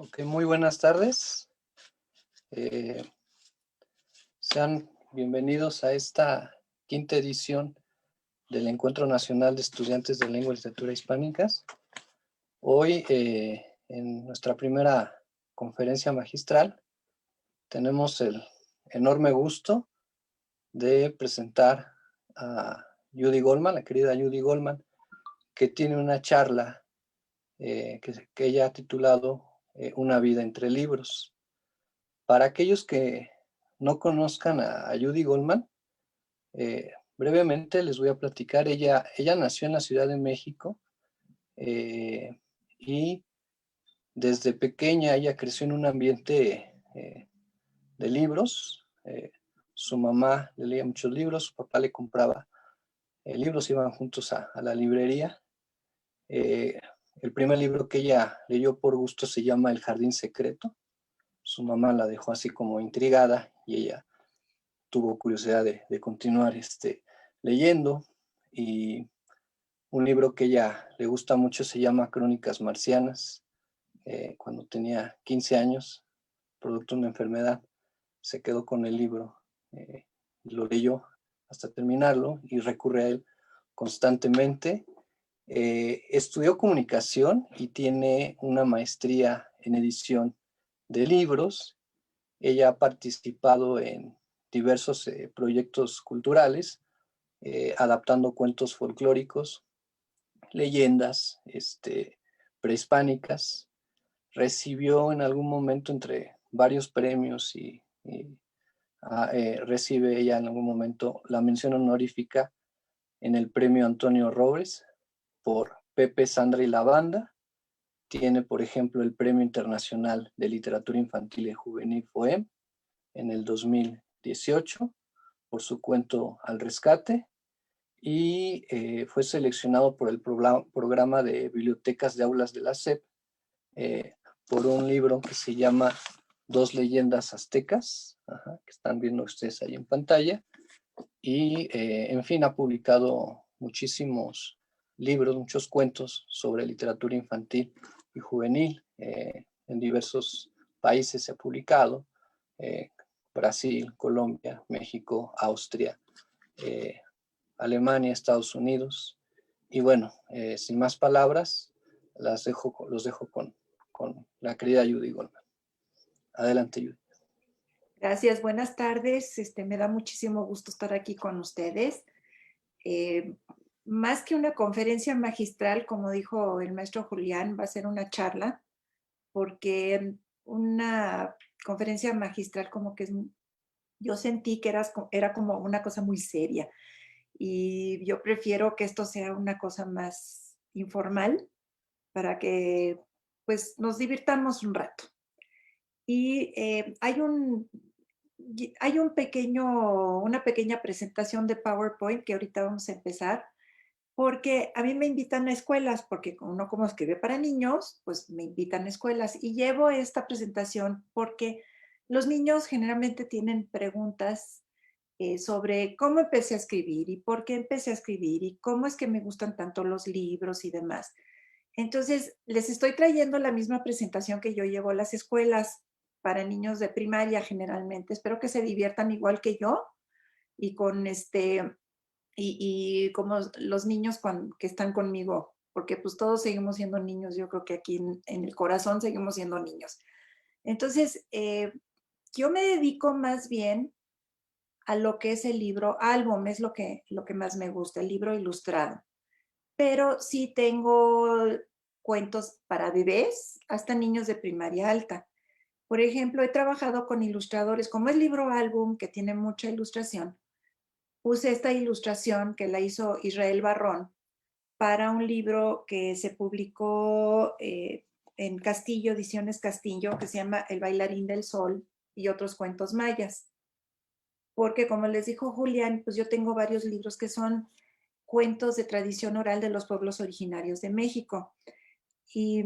Ok, muy buenas tardes. Eh, Sean bienvenidos a esta quinta edición del Encuentro Nacional de Estudiantes de Lengua y Literatura Hispánicas. Hoy, en nuestra primera conferencia magistral, tenemos el enorme gusto de presentar a Judy Goldman, la querida Judy Goldman, que tiene una charla que ella ha titulado Una vida entre libros. Para aquellos que no conozcan a Judy Goldman, brevemente les voy a platicar. Ella nació en la Ciudad de México eh, y desde pequeña ella creció en un ambiente de libros. Su mamá le leía muchos libros, su papá le compraba libros, iban juntos a la librería. Eh, el primer libro que ella leyó por gusto se llama El Jardín Secreto. Su mamá la dejó así como intrigada y ella tuvo curiosidad de continuar leyendo. Y un libro que ella le gusta mucho se llama Crónicas Marcianas. Cuando tenía 15 años, producto de una enfermedad, se quedó con el libro y lo leyó hasta terminarlo y recurre a él constantemente. Estudió comunicación y tiene una maestría en edición de libros. Ella ha participado en diversos proyectos culturales, adaptando cuentos folclóricos, leyendas prehispánicas. Recibió en algún momento entre varios premios y recibe ella en algún momento la mención honorífica en el premio Antonio Robles por Pepe, Sandra y la Banda. Tiene, por ejemplo, el Premio Internacional de Literatura Infantil y Juvenil FOEM en el 2018 por su cuento Al Rescate, y fue seleccionado por el programa de bibliotecas de aulas de la SEP por un libro que se llama Dos leyendas aztecas, que están viendo ustedes ahí en pantalla. Y en fin, ha publicado muchísimos libros, muchos cuentos sobre literatura infantil y juvenil. En diversos países se ha publicado: Brasil, Colombia, México, Austria, Alemania, Estados Unidos. Y bueno, sin más palabras, los dejo con la querida Judy Goldman. Adelante, Judy. Gracias, buenas tardes. Me da muchísimo gusto estar aquí con ustedes. Más que una conferencia magistral, como dijo el maestro Julián, va a ser una charla, porque una conferencia magistral como que yo sentí que era como una cosa muy seria, y yo prefiero que esto sea una cosa más informal para que pues nos divirtamos un rato. Y hay una pequeña presentación de PowerPoint que ahorita vamos a empezar, porque a mí me invitan a escuelas, porque uno como escribe para niños, pues me invitan a escuelas, y llevo esta presentación porque los niños generalmente tienen preguntas sobre cómo empecé a escribir y por qué empecé a escribir y cómo es que me gustan tanto los libros y demás. Entonces, les estoy trayendo la misma presentación que yo llevo a las escuelas para niños de primaria generalmente. Espero que se diviertan igual que yo y con y como los niños que están conmigo, porque pues todos seguimos siendo niños. Yo creo que aquí en el corazón seguimos siendo niños. Entonces, yo me dedico más bien a lo que es el libro álbum, es lo que más me gusta, el libro ilustrado. Pero sí tengo cuentos para bebés hasta niños de primaria alta. Por ejemplo, he trabajado con ilustradores, como es libro álbum, que tiene mucha ilustración. Puse esta ilustración que la hizo Israel Barrón para un libro que se publicó en Castillo, Ediciones Castillo, que se llama El bailarín del sol y otros cuentos mayas. Porque como les dijo Julián, pues yo tengo varios libros que son cuentos de tradición oral de los pueblos originarios de México. Y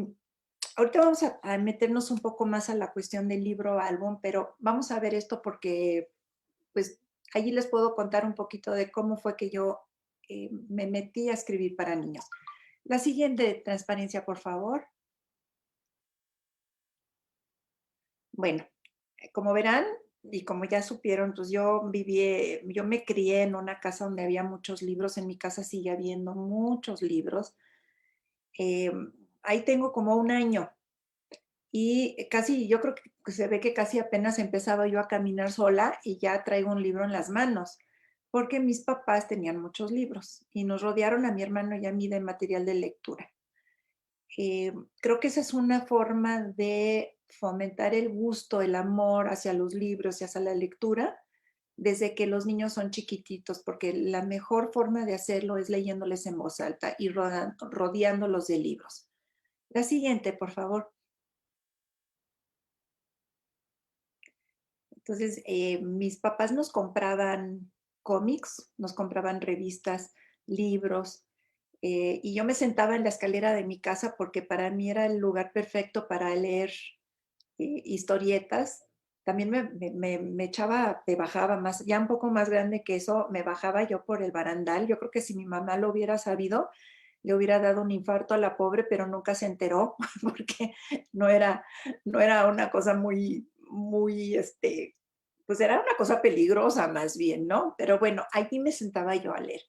ahorita vamos a meternos un poco más a la cuestión del libro álbum, pero vamos a ver esto porque pues allí les puedo contar un poquito de cómo fue que yo me metí a escribir para niños. La siguiente transparencia, por favor. Bueno, como verán y como ya supieron, pues yo me crié en una casa donde había muchos libros, en mi casa sigue habiendo muchos libros. Ahí tengo como un año y casi, yo creo que se ve que casi apenas empezaba yo a caminar sola y ya traigo un libro en las manos, porque mis papás tenían muchos libros y nos rodearon a mi hermano y a mí de material de lectura. Eh, Creo que esa es una forma de fomentar el gusto, el amor hacia los libros y hacia la lectura desde que los niños son chiquititos, porque la mejor forma de hacerlo es leyéndoles en voz alta y rodeándolos de libros. La siguiente, por favor. Entonces, mis papás nos compraban cómics, nos compraban revistas, libros, y yo me sentaba en la escalera de mi casa porque para mí era el lugar perfecto para leer historietas. También me echaba, me bajaba más, ya un poco más grande que eso, me bajaba yo por el barandal. Yo creo que si mi mamá lo hubiera sabido, le hubiera dado un infarto a la pobre, pero nunca se enteró porque no era, no era una cosa muy, pues era una cosa peligrosa más bien, ¿no? Pero bueno, allí me sentaba yo a leer.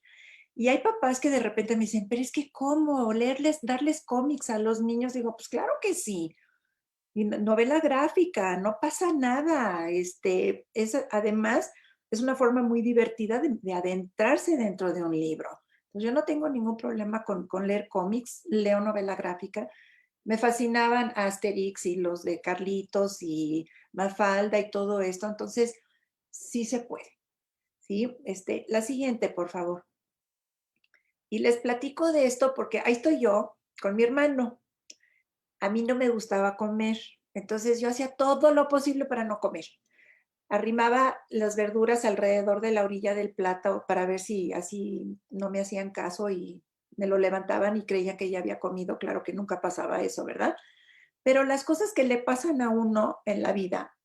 Y hay papás que de repente me dicen, pero es que ¿cómo? Leerles, darles cómics a los niños. Digo, pues claro que sí. Y novela gráfica, no pasa nada. Además, es una forma muy divertida de adentrarse dentro de un libro. Entonces, yo no tengo ningún problema con leer cómics, leo novela gráfica. Me fascinaban Asterix y los de Carlitos y Mafalda y todo esto. Entonces, sí se puede. ¿Sí? La siguiente, por favor. Y les platico de esto porque ahí estoy yo con mi hermano. A mí no me gustaba comer, entonces yo hacía todo lo posible para no comer. Arrimaba las verduras alrededor de la orilla del plato para ver si así no me hacían caso y me lo levantaban y creían que ya había comido. Claro que nunca pasaba eso, ¿verdad? Pero las cosas que le pasan a uno en la vida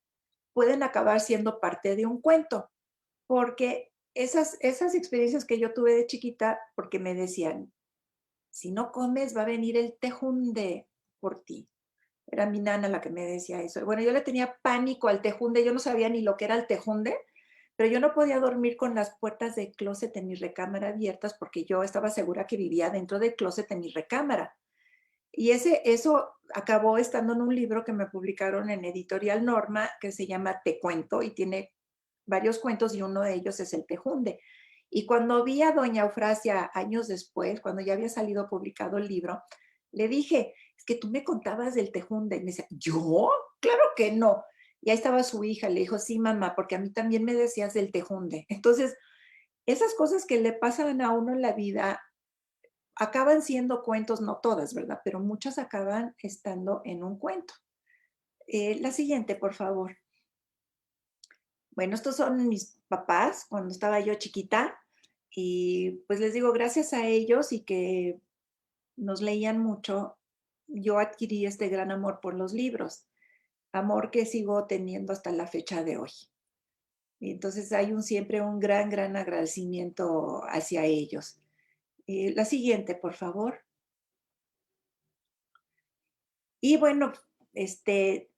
pueden acabar siendo parte de un cuento, porque esas experiencias que yo tuve de chiquita, porque me decían, si no comes va a venir el tejunde por ti. Era mi nana la que me decía eso. Bueno, yo le tenía pánico al tejunde, yo no sabía ni lo que era el tejunde, pero yo no podía dormir con las puertas del closet en mi recámara abiertas porque yo estaba segura que vivía dentro del closet en mi recámara. Y eso acabó estando en un libro que me publicaron en Editorial Norma que se llama Te Cuento y tiene varios cuentos y uno de ellos es el Tejunde. Y cuando vi a doña Eufrasia años después, cuando ya había salido publicado el libro, le dije, es que tú me contabas del Tejunde. Y me decía, ¿yo? Claro que no. Y ahí estaba su hija, le dijo, sí, mamá, porque a mí también me decías del Tejunde. Entonces, esas cosas que le pasan a uno en la vida acaban siendo cuentos, no todas, ¿verdad? Pero muchas acaban estando en un cuento. La siguiente, por favor. Bueno, estos son mis papás cuando estaba yo chiquita y pues les digo, gracias a ellos y que nos leían mucho, yo adquirí este gran amor por los libros, amor que sigo teniendo hasta la fecha de hoy. Y entonces hay siempre un gran agradecimiento hacia ellos. La siguiente, por favor. Y bueno, este,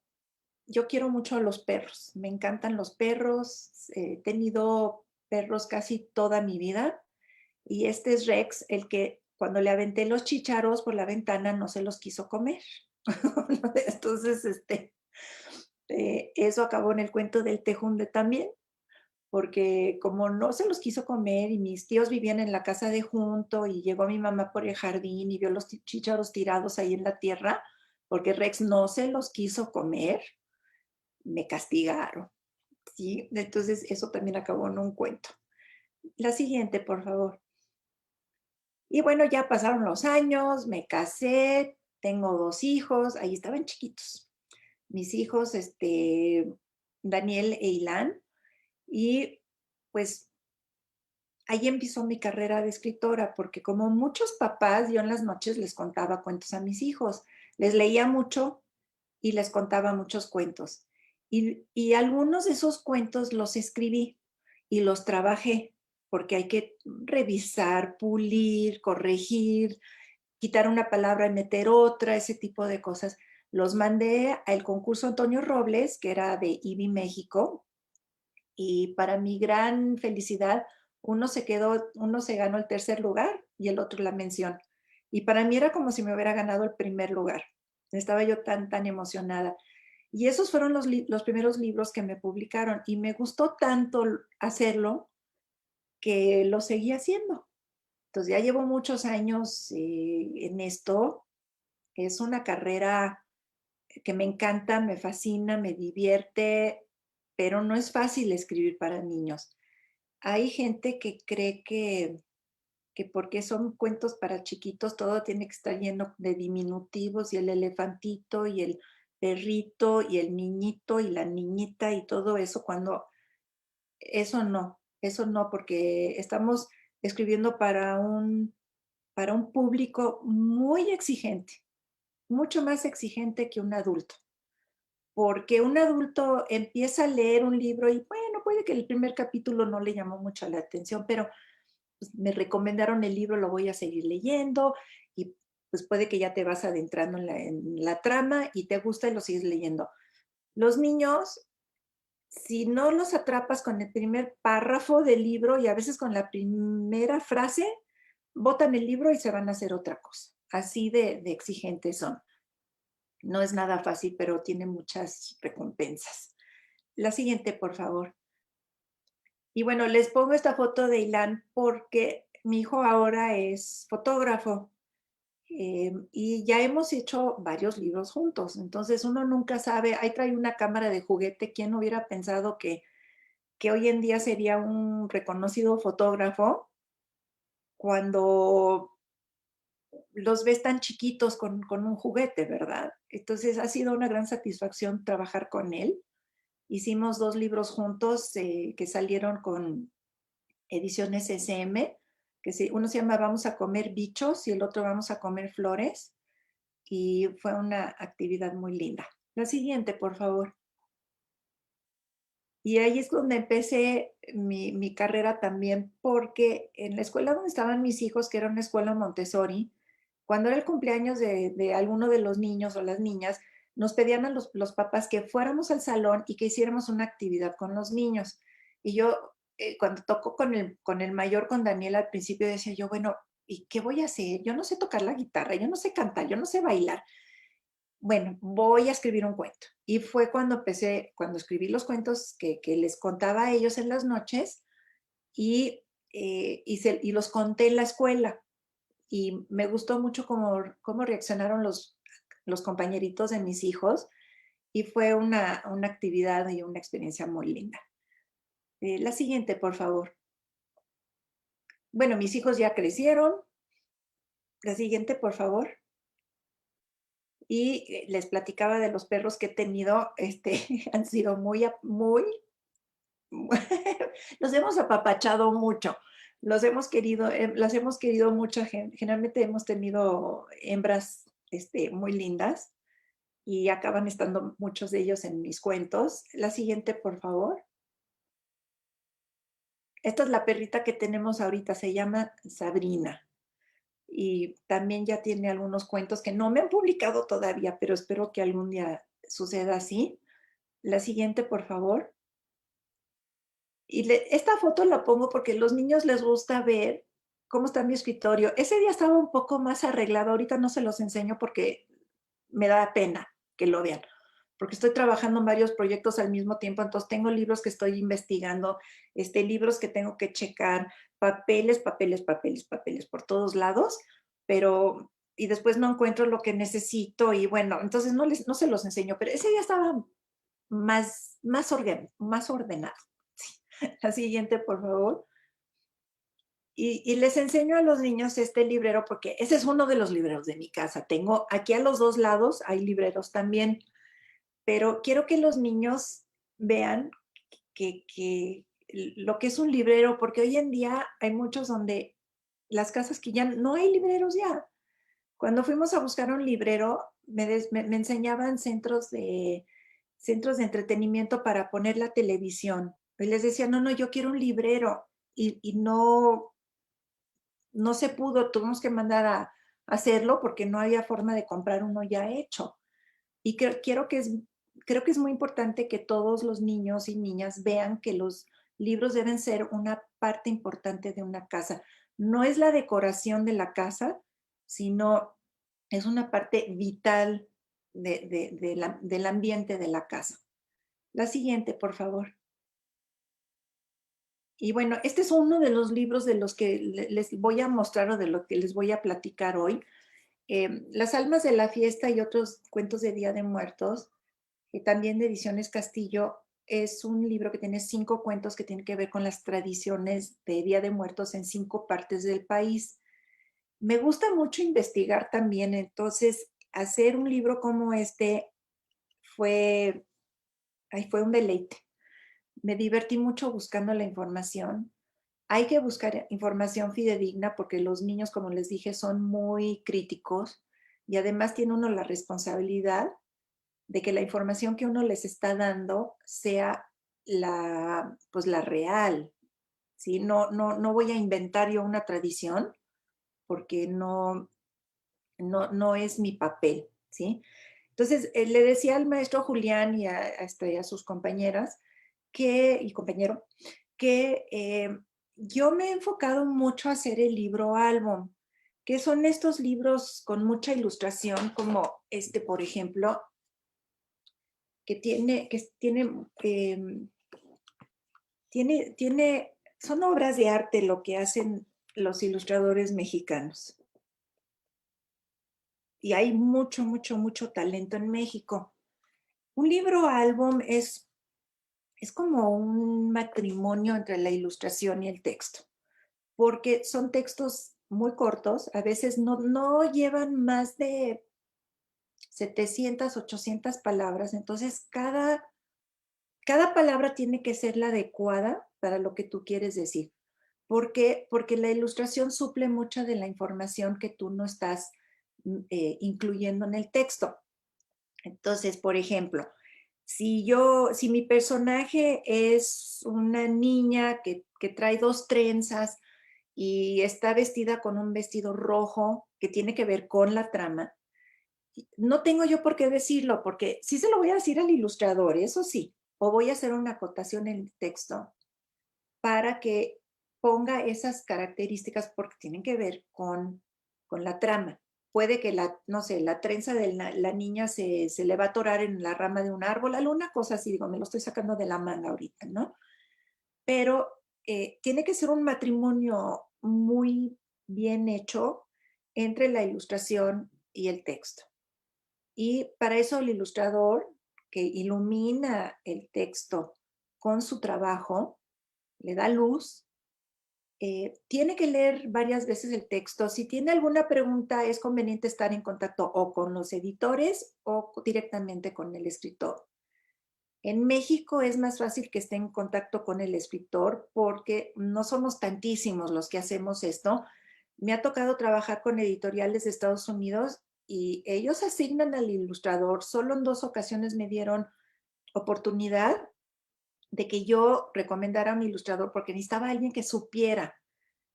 yo quiero mucho a los perros, me encantan los perros, he tenido perros casi toda mi vida y este es Rex, el que cuando le aventé los chícharos por la ventana no se los quiso comer. Entonces, eso acabó en el cuento del Tejunde también, porque como no se los quiso comer y mis tíos vivían en la casa de junto y llegó mi mamá por el jardín y vio los chícharos tirados ahí en la tierra, porque Rex no se los quiso comer, me castigaron, ¿sí? Entonces eso también acabó en un cuento. La siguiente, por favor. Y bueno, ya pasaron los años, me casé, tengo 2 hijos, ahí estaban chiquitos. Mis hijos, Daniel e Ilan, y pues ahí empezó mi carrera de escritora, porque como muchos papás, yo en las noches les contaba cuentos a mis hijos, les leía mucho y les contaba muchos cuentos. Y algunos de esos cuentos los escribí y los trabajé, porque hay que revisar, pulir, corregir, quitar una palabra y meter otra, ese tipo de cosas. Los mandé al concurso Antonio Robles, que era de IBI México, y para mi gran felicidad, uno se ganó el tercer lugar y el otro la mención. Y para mí era como si me hubiera ganado el primer lugar. Estaba yo tan emocionada. Y esos fueron los primeros libros que me publicaron y me gustó tanto hacerlo que lo seguí haciendo. Entonces ya llevo muchos años en esto. Es una carrera que me encanta, me fascina, me divierte, pero no es fácil escribir para niños. Hay gente que cree que porque son cuentos para chiquitos, todo tiene que estar lleno de diminutivos y el elefantito y el perrito y el niñito y la niñita y todo eso, cuando eso no, porque estamos escribiendo para un público muy exigente, mucho más exigente que un adulto. Porque un adulto empieza a leer un libro y bueno, puede que el primer capítulo no le llamó mucho la atención, pero pues, me recomendaron el libro, lo voy a seguir leyendo y pues puede que ya te vas adentrando en la trama y te gusta y lo sigues leyendo. Los niños, si no los atrapas con el primer párrafo del libro y a veces con la primera frase, botan el libro y se van a hacer otra cosa. Así de exigentes son. No es nada fácil, pero tiene muchas recompensas. La siguiente, por favor. Y bueno, les pongo esta foto de Ilan porque mi hijo ahora es fotógrafo y ya hemos hecho varios libros juntos. Entonces uno nunca sabe, ahí trae una cámara de juguete. ¿Quién hubiera pensado que hoy en día sería un reconocido fotógrafo cuando los ves tan chiquitos con un juguete, ¿verdad? Entonces ha sido una gran satisfacción trabajar con él. Hicimos 2 libros juntos que salieron con ediciones SM, uno se llama Vamos a comer bichos y el otro Vamos a comer flores. Y fue una actividad muy linda. La siguiente, por favor. Y ahí es donde empecé mi carrera también, porque en la escuela donde estaban mis hijos, que era una escuela Montessori, cuando era el cumpleaños de alguno de los niños o las niñas, nos pedían a los papás que fuéramos al salón y que hiciéramos una actividad con los niños. Y yo, cuando tocó con el mayor, con Daniel, al principio decía yo, bueno, ¿y qué voy a hacer? Yo no sé tocar la guitarra, yo no sé cantar, yo no sé bailar. Bueno, voy a escribir un cuento. Y fue cuando empecé, cuando escribí los cuentos que les contaba a ellos en las noches y los conté en la escuela. Y me gustó mucho cómo reaccionaron los compañeritos de mis hijos y fue una actividad y una experiencia muy linda. La siguiente, por favor. Bueno, mis hijos ya crecieron. La siguiente, por favor. Y les platicaba de los perros que he tenido, han sido muy, los hemos apapachado mucho, las hemos querido mucho, generalmente hemos tenido hembras, muy lindas y acaban estando muchos de ellos en mis cuentos. La siguiente, por favor. Esta es la perrita que tenemos ahorita, se llama Sabrina. Y también ya tiene algunos cuentos que no me han publicado todavía, pero espero que algún día suceda así. La siguiente, por favor. Y esta foto la pongo porque a los niños les gusta ver cómo está mi escritorio. Ese día estaba un poco más arreglado, ahorita no se los enseño porque me da pena que lo vean, porque estoy trabajando en varios proyectos al mismo tiempo, entonces tengo libros que estoy investigando, libros que tengo que checar, papeles por todos lados, pero y después no encuentro lo que necesito y bueno, entonces no se los enseño, pero ese día estaba más ordenado. Sí. La siguiente, por favor. Y les enseño a los niños este librero porque ese es uno de los libreros de mi casa. Tengo aquí a los dos lados, hay libreros también, pero quiero que los niños vean que lo que es un librero, porque hoy en día hay muchos donde las casas que ya no hay libreros ya. Cuando fuimos a buscar un librero, me enseñaban centros de entretenimiento para poner la televisión. Y les decía, no, yo quiero un librero. Y no se pudo, tuvimos que mandar a hacerlo porque no había forma de comprar uno ya hecho. Y creo que es muy importante que todos los niños y niñas vean que los libros deben ser una parte importante de una casa. No es la decoración de la casa, sino es una parte vital del ambiente de la casa. La siguiente, por favor. Y bueno, este es uno de los libros de los que les voy a mostrar o de lo que les voy a platicar hoy. Las almas de la fiesta y otros cuentos de Día de Muertos, también de Ediciones Castillo, es un libro que tiene 5 cuentos que tienen que ver con las tradiciones de Día de Muertos en 5 partes del país. Me gusta mucho investigar también, entonces hacer un libro como este fue, fue un deleite. Me divertí mucho buscando la información. Hay que buscar información fidedigna porque los niños, como les dije, son muy críticos y además tiene uno la responsabilidad de que la información que uno les está dando sea pues la real, ¿sí? No voy a inventar yo una tradición porque no es mi papel, ¿sí? Entonces, le decía al maestro Julián y a sus compañeras y compañero que yo me he enfocado mucho a hacer el libro álbum, que son estos libros con mucha ilustración, como este, por ejemplo, son obras de arte lo que hacen los ilustradores mexicanos. Y hay mucho, mucho, mucho talento en México. Un libro álbum es como un matrimonio entre la ilustración y el texto, porque son textos muy cortos, a veces no llevan más de 700, 800 palabras, entonces cada palabra tiene que ser la adecuada para lo que tú quieres decir. ¿Por qué? Porque la ilustración suple mucha de la información que tú no estás incluyendo en el texto. Entonces, por ejemplo, si mi personaje es una niña que trae 2 trenzas y está vestida con un vestido rojo que tiene que ver con la trama, no tengo yo por qué decirlo, porque sí se lo voy a decir al ilustrador, eso sí, o voy a hacer una acotación en el texto para que ponga esas características porque tienen que ver con la trama. Puede que no sé, la trenza de la niña se le va a atorar en la rama de un árbol, alguna cosa así, digo, me lo estoy sacando de la manga ahorita, ¿no? Pero tiene que ser un matrimonio muy bien hecho entre la ilustración y el texto. Y para eso el ilustrador que ilumina el texto con su trabajo, le da luz, tiene que leer varias veces el texto. Si tiene alguna pregunta, es conveniente estar en contacto o con los editores o directamente con el escritor. En México es más fácil que esté en contacto con el escritor porque no somos tantísimos los que hacemos esto. Me ha tocado trabajar con editoriales de Estados Unidos y ellos asignan al ilustrador. Solo en 2 ocasiones me dieron oportunidad de que yo recomendara a un ilustrador porque necesitaba alguien que supiera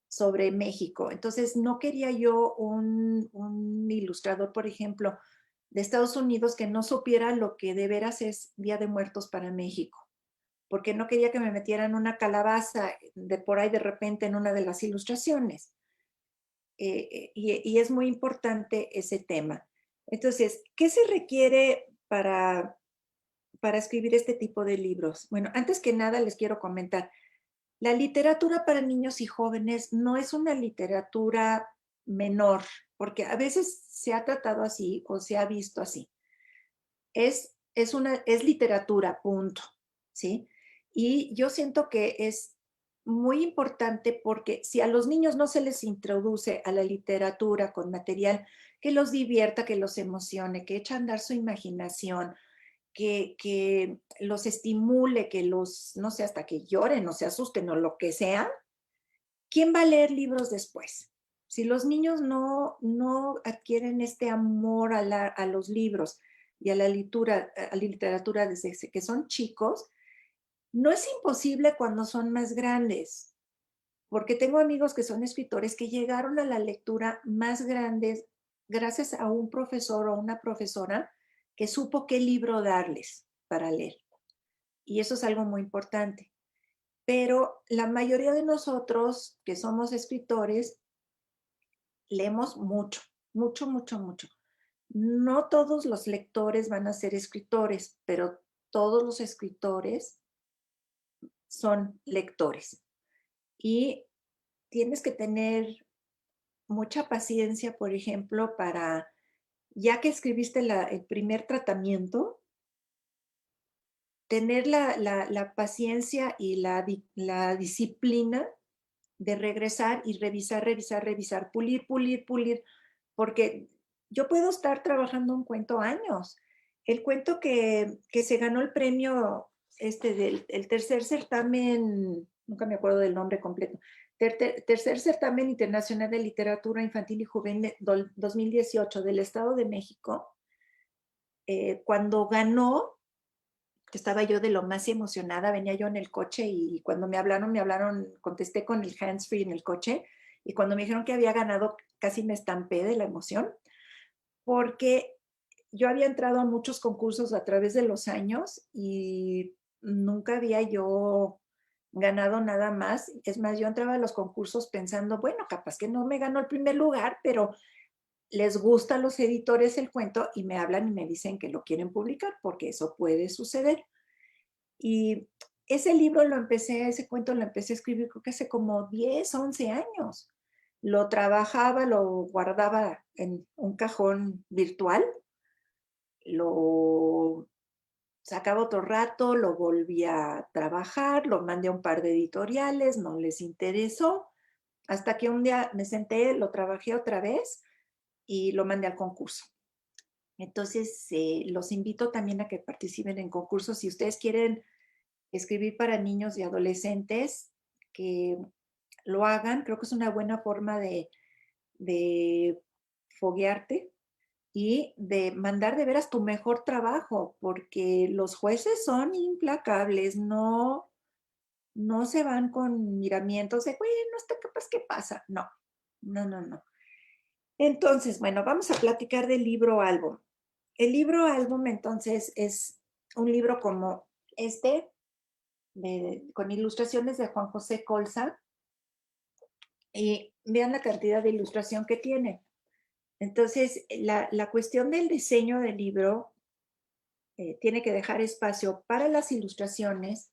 sobre México. Entonces, no quería yo un ilustrador, por ejemplo, de Estados Unidos que no supiera lo que de veras es Día de Muertos para México, porque no quería que me metieran una calabaza de por ahí de repente en una de las ilustraciones. Y es muy importante ese tema. Entonces, ¿qué se requiere para escribir este tipo de libros? Bueno, antes que nada les quiero comentar, la literatura para niños y jóvenes no es una literatura menor, porque a veces se ha tratado así o se ha visto así. Es literatura, punto, ¿sí? Y yo siento que es muy importante porque si a los niños no se les introduce a la literatura con material que los divierta, que los emocione, que echa a andar su imaginación, que los estimule, que no sé, hasta que lloren o se asusten o lo que sea, ¿quién va a leer libros después? Si los niños no adquieren este amor a los libros y a la literatura desde que son chicos, no es imposible cuando son más grandes, porque tengo amigos que son escritores que llegaron a la lectura más grandes gracias a un profesor o una profesora que supo qué libro darles para leer. Y eso es algo muy importante. Pero la mayoría de nosotros que somos escritores, leemos mucho, mucho, mucho, mucho. No todos los lectores van a ser escritores, pero todos los escritores son lectores. Y tienes que tener mucha paciencia, por ejemplo, para, ya que escribiste el primer tratamiento, tener la paciencia y la disciplina de regresar y revisar, revisar, revisar, pulir, pulir, pulir, porque yo puedo estar trabajando un cuento años. El cuento que se ganó el premio del el tercer certamen, nunca me acuerdo del nombre completo, tercer certamen internacional de literatura infantil y juvenil 2018 del Estado de México, cuando ganó, que estaba yo de lo más emocionada, venía yo en el coche y cuando me hablaron, contesté con el handsfree en el coche y cuando me dijeron que había ganado casi me estampé de la emoción porque yo había entrado a muchos concursos a través de los años y nunca había yo ganado nada más. Es más, yo entraba a los concursos pensando, bueno, capaz que no me ganó el primer lugar, pero les gusta a los editores el cuento y me hablan y me dicen que lo quieren publicar porque eso puede suceder. Y ese libro ese cuento lo empecé a escribir creo que hace como 10, 11 años. Lo trabajaba, lo guardaba en un cajón virtual, lo sacaba otro rato, lo volvía a trabajar, lo mandé a un par de editoriales, no les interesó, hasta que un día me senté, lo trabajé otra vez y lo mandé al concurso. Entonces, los invito también a que participen en concursos. Si ustedes quieren escribir para niños y adolescentes, que lo hagan. Creo que es una buena forma de foguearte y de mandar de veras tu mejor trabajo, porque los jueces son implacables, no se van con miramientos de, bueno, está capaz que pasa. No, no, no, no. Entonces, bueno, vamos a platicar del libro álbum. El libro álbum, entonces, es un libro como este, con ilustraciones de Juan José Colza, y vean la cantidad de ilustración que tiene. Entonces, la cuestión del diseño del libro tiene que dejar espacio para las ilustraciones,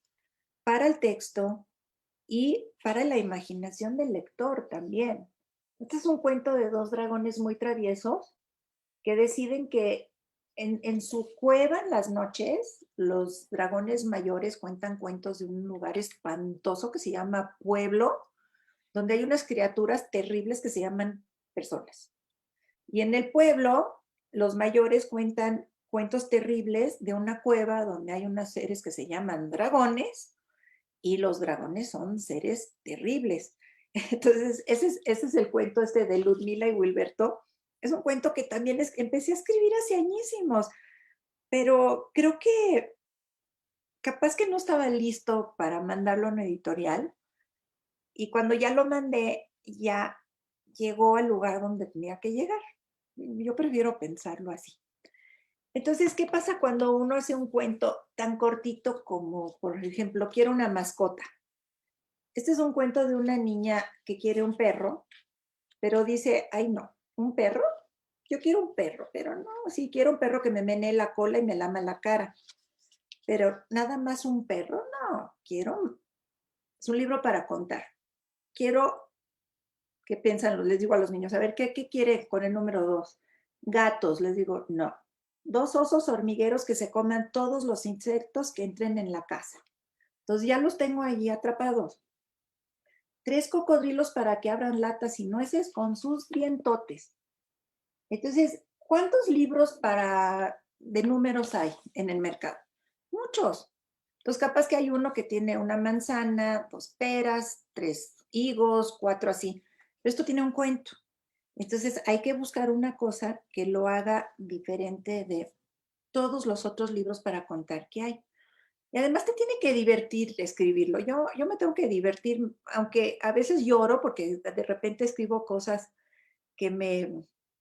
para el texto y para la imaginación del lector también. Este es un cuento de dos dragones muy traviesos que deciden que en su cueva en las noches, los dragones mayores cuentan cuentos de un lugar espantoso que se llama Pueblo, donde hay unas criaturas terribles que se llaman personas. Y en el pueblo, los mayores cuentan cuentos terribles de una cueva donde hay unos seres que se llaman dragones y los dragones son seres terribles. Entonces, ese es el cuento de Ludmila y Wilberto. Es un cuento que también empecé a escribir hace añísimos, pero creo que capaz que no estaba listo para mandarlo a una editorial y cuando ya lo mandé, ya llegó al lugar donde tenía que llegar. Yo prefiero pensarlo así. Entonces, ¿qué pasa cuando uno hace un cuento tan cortito como, por ejemplo, quiero una mascota? Este es un cuento de una niña que quiere un perro, pero dice, ay no, ¿un perro? Yo quiero un perro, pero no, sí, quiero un perro que me menee la cola y me lama la cara. Pero nada más un perro, no, es un libro para contar. Quiero, ¿qué piensan? Les digo a los niños, a ver, ¿qué quiere con el número 2? Gatos, les digo, no. 2 osos hormigueros que se coman todos los insectos que entren en la casa. Entonces ya los tengo allí atrapados. 3 cocodrilos para que abran latas y nueces con sus dientotes. Entonces, ¿cuántos libros de números hay en el mercado? Muchos. Entonces, capaz que hay uno que tiene una manzana, 2 peras, 3 higos, 4 así. Pero esto tiene un cuento. Entonces, hay que buscar una cosa que lo haga diferente de todos los otros libros para contar que hay. Y además te tiene que divertir escribirlo. Yo me tengo que divertir, aunque a veces lloro porque de repente escribo cosas que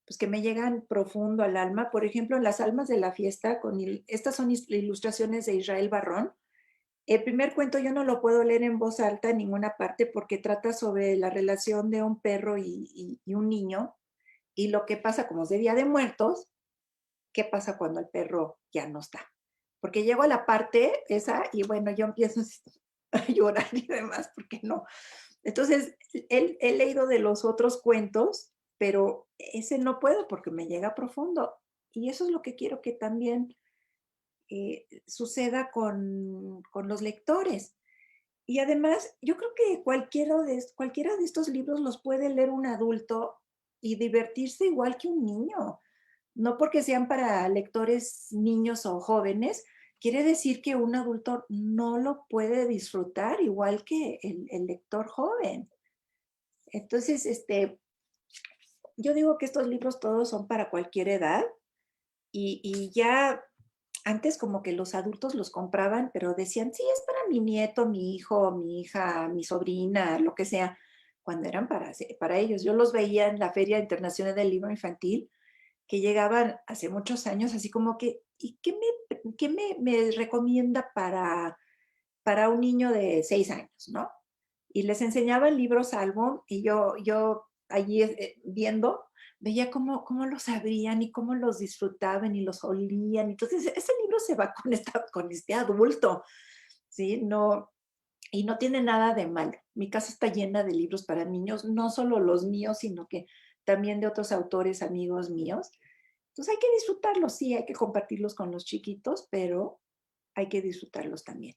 pues que me llegan profundo al alma. Por ejemplo, en Las almas de la fiesta, estas son ilustraciones de Israel Barrón. El primer cuento yo no lo puedo leer en voz alta en ninguna parte porque trata sobre la relación de un perro y un niño y lo que pasa, como es de Día de Muertos, qué pasa cuando el perro ya no está. Porque llego a la parte esa y bueno, yo empiezo a llorar y demás, porque no. Entonces, he leído de los otros cuentos, pero ese no puedo porque me llega profundo. Y eso es lo que quiero que también suceda con los lectores. Y además, yo creo que cualquiera de estos libros los puede leer un adulto y divertirse igual que un niño. No porque sean para lectores niños o jóvenes, quiere decir que un adulto no lo puede disfrutar igual que el lector joven. Entonces, yo digo que estos libros todos son para cualquier edad y ya antes como que los adultos los compraban, pero decían, sí, es para mi nieto, mi hijo, mi hija, mi sobrina, lo que sea, cuando eran para ellos. Yo los veía en la Feria Internacional del Libro Infantil, que llegaban hace muchos años, así como que, ¿y me recomienda para un niño de 6 años, no? Y les enseñaban libros álbum y yo allí viendo, veía cómo los abrían y cómo los disfrutaban y los olían. Entonces, ese libro se va con este adulto, ¿sí? No, y no tiene nada de malo. Mi casa está llena de libros para niños, no solo los míos, sino que también de otros autores, amigos míos. Entonces hay que disfrutarlos, sí, hay que compartirlos con los chiquitos, pero hay que disfrutarlos también.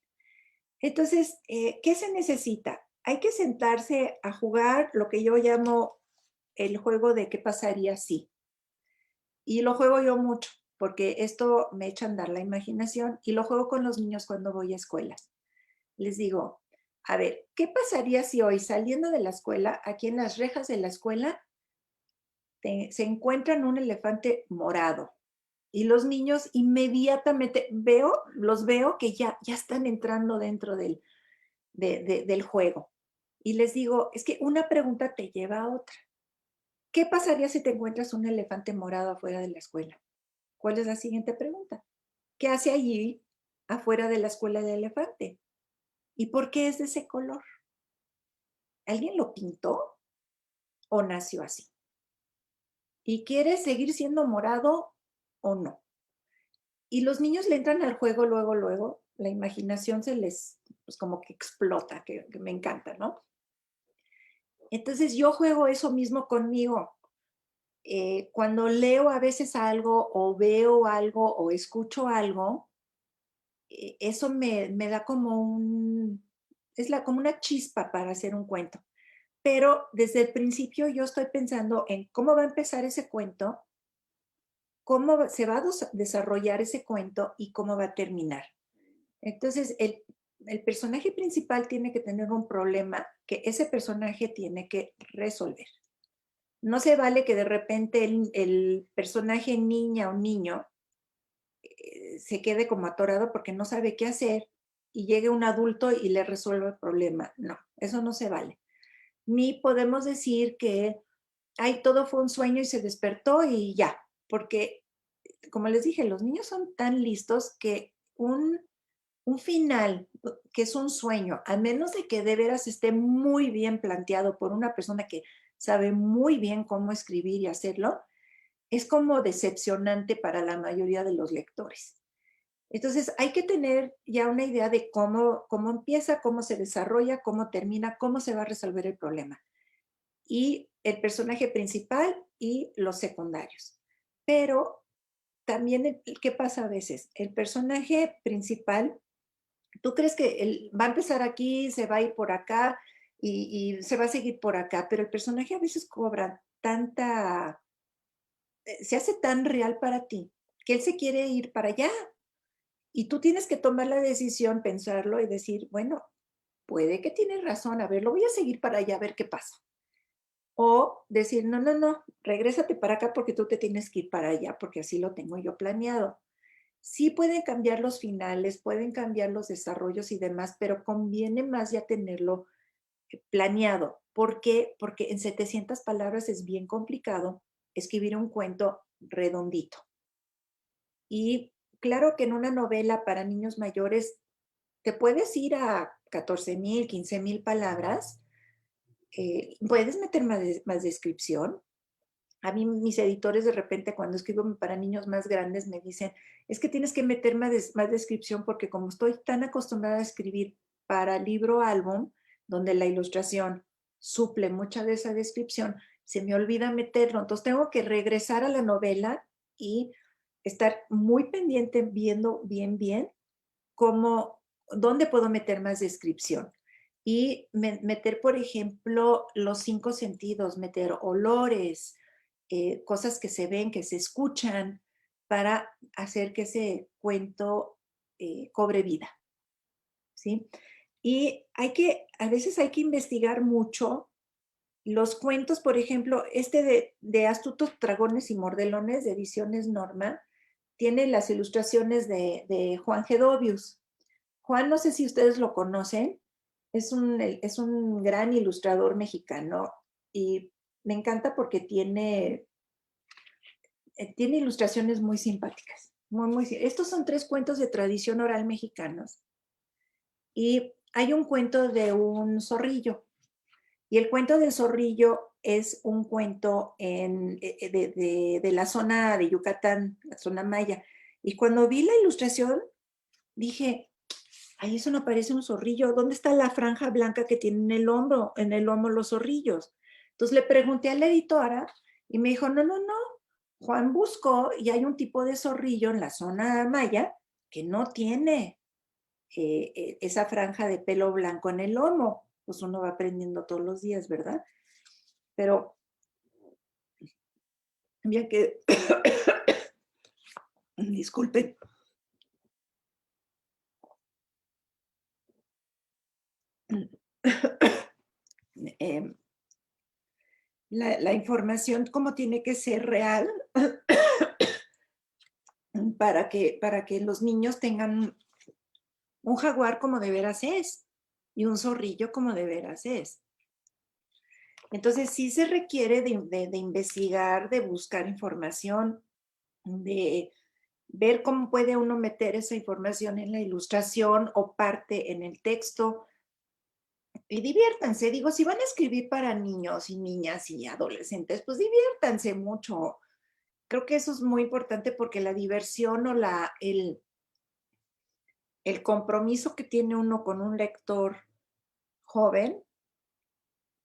Entonces, ¿qué se necesita? Hay que sentarse a jugar lo que yo llamo el juego de qué pasaría si. Y lo juego yo mucho, porque esto me echa a andar la imaginación y lo juego con los niños cuando voy a escuelas. Les digo, a ver, ¿qué pasaría si hoy saliendo de la escuela, aquí en las rejas de la escuela, se encuentran un elefante morado? Y los niños inmediatamente los veo que ya están entrando dentro del juego. Y les digo, es que una pregunta te lleva a otra. ¿Qué pasaría si te encuentras un elefante morado afuera de la escuela? ¿Cuál es la siguiente pregunta? ¿Qué hace allí afuera de la escuela el elefante? ¿Y por qué es de ese color? ¿Alguien lo pintó o nació así? ¿Y quiere seguir siendo morado o no? Y los niños le entran al juego luego, luego, la imaginación se les, pues como que explota, que me encanta, ¿no? Entonces yo juego eso mismo conmigo. Cuando leo a veces algo o veo algo o escucho algo, eso me da como como una chispa para hacer un cuento. Pero desde el principio yo estoy pensando en cómo va a empezar ese cuento, cómo se va a desarrollar ese cuento y cómo va a terminar. Entonces, el personaje principal tiene que tener un problema que ese personaje tiene que resolver. No se vale que de repente el personaje niña o niño se quede como atorado porque no sabe qué hacer y llegue un adulto y le resuelva el problema. No, eso no se vale. Ni podemos decir que, ay, todo fue un sueño y se despertó y ya, porque, como les dije, los niños son tan listos que un final que es un sueño, a menos de que de veras esté muy bien planteado por una persona que sabe muy bien cómo escribir y hacerlo, es como decepcionante para la mayoría de los lectores. Entonces, hay que tener ya una idea de cómo empieza, cómo se desarrolla, cómo termina, cómo se va a resolver el problema. Y el personaje principal y los secundarios. Pero también, ¿qué pasa a veces? El personaje principal, tú crees que va a empezar aquí, se va a ir por acá y se va a seguir por acá, pero el personaje a veces cobra se hace tan real para ti que él se quiere ir para allá y tú tienes que tomar la decisión, pensarlo y decir, bueno, puede que tienes razón, a ver, lo voy a seguir para allá a ver qué pasa. O decir, no, no, no, regrésate para acá porque tú te tienes que ir para allá porque así lo tengo yo planeado. Sí pueden cambiar los finales, pueden cambiar los desarrollos y demás, pero conviene más ya tenerlo planeado. ¿Por qué? Porque en 700 palabras es bien complicado escribir un cuento redondito. Y claro que en una novela para niños mayores te puedes ir a 14,000, 15,000 palabras, puedes meter más descripción. A mí mis editores de repente cuando escribo para niños más grandes me dicen, es que tienes que meter más descripción porque como estoy tan acostumbrada a escribir para libro álbum, donde la ilustración suple mucha de esa descripción, se me olvida meterlo. Entonces tengo que regresar a la novela y estar muy pendiente viendo bien cómo, dónde puedo meter más descripción. Y meter, por ejemplo, los 5 sentidos, meter olores, cosas que se ven, que se escuchan, para hacer que ese cuento cobre vida, ¿sí? Y a veces hay que investigar mucho los cuentos, por ejemplo, de Astutos Dragones y Mordelones, de Ediciones Norma, tiene las ilustraciones de Juan Gedovius. Juan, no sé si ustedes lo conocen, es un gran ilustrador mexicano y me encanta porque tiene ilustraciones muy simpáticas. Estos son 3 cuentos de tradición oral mexicanos y hay un cuento de un zorrillo y el cuento del zorrillo es un cuento de la zona de Yucatán, la zona maya. Y cuando vi la ilustración dije, ay, eso no parece un zorrillo. ¿Dónde está la franja blanca que tiene en el lomo los zorrillos? Entonces le pregunté a la editora y me dijo, no. Juan buscó y hay un tipo de zorrillo en la zona maya que no tiene esa franja de pelo blanco en el lomo. Pues uno va aprendiendo todos los días, ¿verdad? Pero bien que, disculpen. Eh, la información como tiene que ser real para que los niños tengan un jaguar como de veras es y un zorrillo como de veras es. Entonces sí se requiere de investigar, de buscar información, de ver cómo puede uno meter esa información en la ilustración o parte en el texto. Y diviértanse, digo, si van a escribir para niños y niñas y adolescentes, pues diviértanse mucho. Creo que eso es muy importante porque la diversión o el compromiso que tiene uno con un lector joven,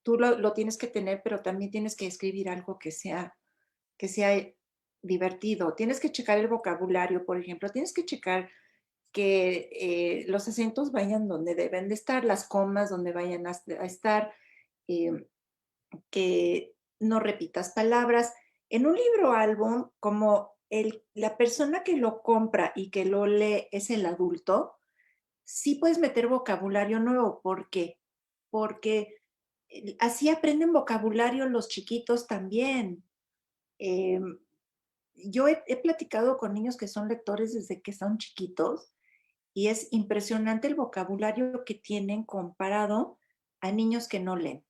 tú lo tienes que tener, pero también tienes que escribir algo que sea divertido. Tienes que checar el vocabulario, por ejemplo, tienes que checar que los acentos vayan donde deben de estar, las comas donde vayan a estar, eh, que no repitas palabras. En un libro álbum, como la persona que lo compra y que lo lee es el adulto, sí puedes meter vocabulario nuevo. ¿Por qué? Porque así aprenden vocabulario los chiquitos también. Eh, yo he platicado con niños que son lectores desde que son chiquitos y es impresionante el vocabulario que tienen comparado a niños que no leen,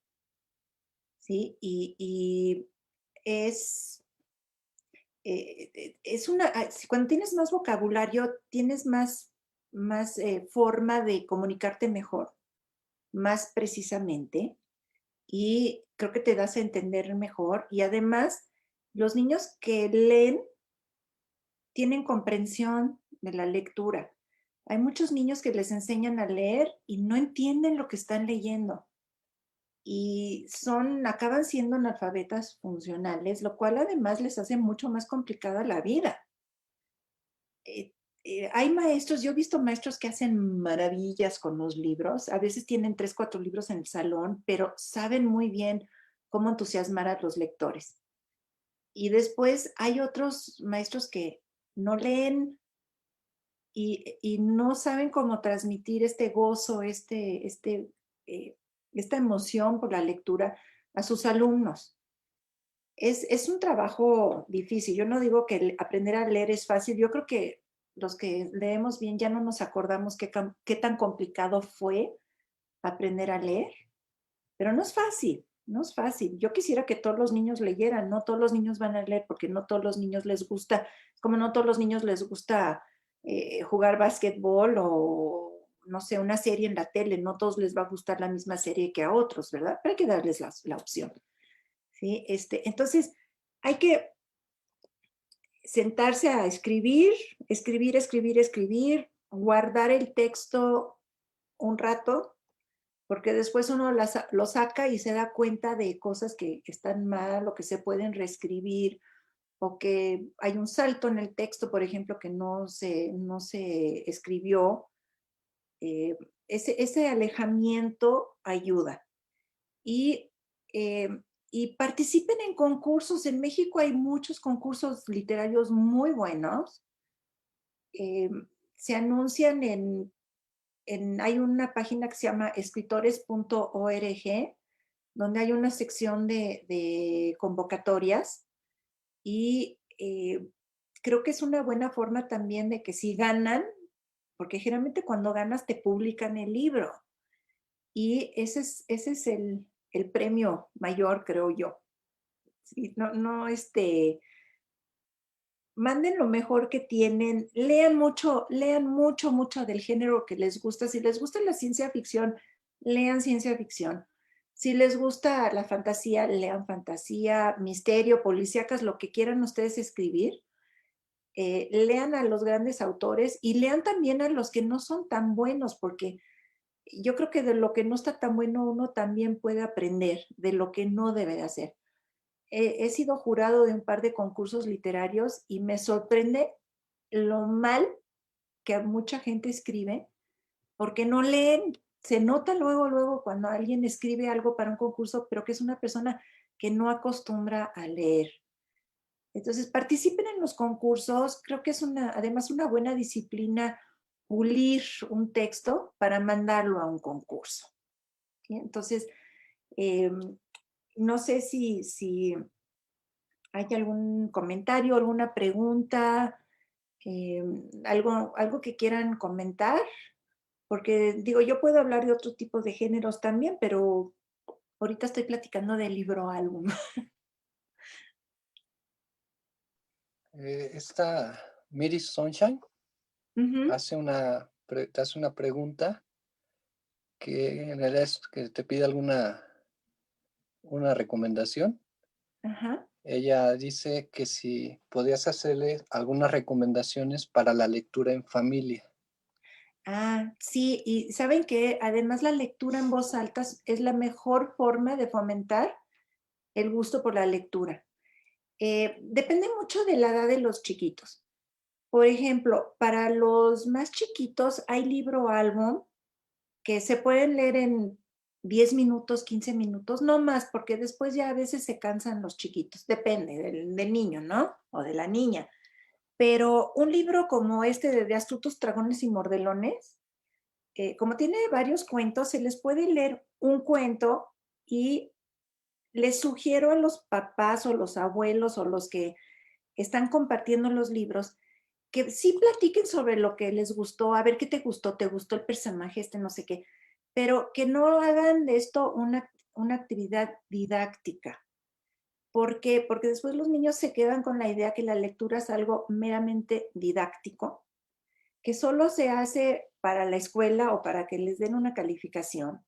¿sí? Y es, cuando tienes más vocabulario, tienes más forma de comunicarte mejor, más precisamente, y creo que te das a entender mejor. Y además, los niños que leen tienen comprensión de la lectura. Hay muchos niños que les enseñan a leer y no entienden lo que están leyendo y acaban siendo analfabetas funcionales, lo cual además les hace mucho más complicada la vida. Hay maestros, yo he visto maestros que hacen maravillas con los libros, a veces tienen 3, 4 libros en el salón, pero saben muy bien cómo entusiasmar a los lectores. Y después hay otros maestros que no leen y no saben cómo transmitir este gozo, esta emoción por la lectura a sus alumnos. Es un trabajo difícil. Yo no digo que aprender a leer es fácil. Yo creo que los que leemos bien ya no nos acordamos qué tan complicado fue aprender a leer, pero no es fácil. No es fácil. Yo quisiera que todos los niños leyeran, no todos los niños van a leer porque no todos los niños les gusta, como no todos los niños les gusta jugar básquetbol o no sé, una serie en la tele, no todos les va a gustar la misma serie que a otros, ¿verdad? Pero hay que darles la opción, ¿sí? Entonces, hay que sentarse a escribir, escribir, escribir, escribir, guardar el texto un rato, porque después uno lo saca y se da cuenta de cosas que están mal o que se pueden reescribir o que hay un salto en el texto, por ejemplo, que no se escribió. eh, ese alejamiento ayuda. Y, eh, y participen en concursos. En México hay muchos concursos literarios muy buenos. eh, Se anuncian hay una página que se llama escritores.org, donde hay una sección de convocatorias y creo que es una buena forma también de que si ganan, porque generalmente cuando ganas te publican el libro y ese es el premio mayor, creo yo. Sí, no, no, manden lo mejor que tienen, lean mucho, mucho del género que les gusta. Si les gusta la ciencia ficción, lean ciencia ficción. Si les gusta la fantasía, lean fantasía, misterio, policíacas, lo que quieran ustedes escribir. Lean a los grandes autores y lean también a los que no son tan buenos, porque yo creo que de lo que no está tan bueno uno también puede aprender de lo que no debe de hacer. He sido jurado de un par de concursos literarios y me sorprende lo mal que mucha gente escribe porque no leen. Se nota luego, luego cuando alguien escribe algo para un concurso, pero que es una persona que no acostumbra a leer. Entonces, participen en los concursos. Creo que es además una buena disciplina pulir un texto para mandarlo a un concurso. ¿Sí? Entonces, eh, no sé si hay algún comentario, alguna pregunta, algo que quieran comentar, porque digo, yo puedo hablar de otro tipo de géneros también, pero ahorita estoy platicando del libro álbum. Esta Miris Sunshine Ujú, te hace una pregunta que en realidad es que te pide una recomendación. ajá. Ella dice que si podías hacerle algunas recomendaciones para la lectura en familia. Ah, sí, y saben que además la lectura en voz alta es la mejor forma de fomentar el gusto por la lectura. Depende mucho de la edad de los chiquitos. Por ejemplo, para los más chiquitos hay libro álbum que se pueden leer en 10 minutos, 15 minutos, no más, porque después ya a veces se cansan los chiquitos, depende del niño, ¿no? O de la niña. Pero un libro como este de Astutos Dragones y Mordelones, como tiene varios cuentos, se les puede leer un cuento y les sugiero a los papás o los abuelos o los que están compartiendo los libros que sí platiquen sobre lo que les gustó, a ver qué te gustó el personaje, no sé qué, pero que no hagan de esto una actividad didáctica. ¿Por qué? Porque después los niños se quedan con la idea que la lectura es algo meramente didáctico, que solo se hace para la escuela o para que les den una calificación.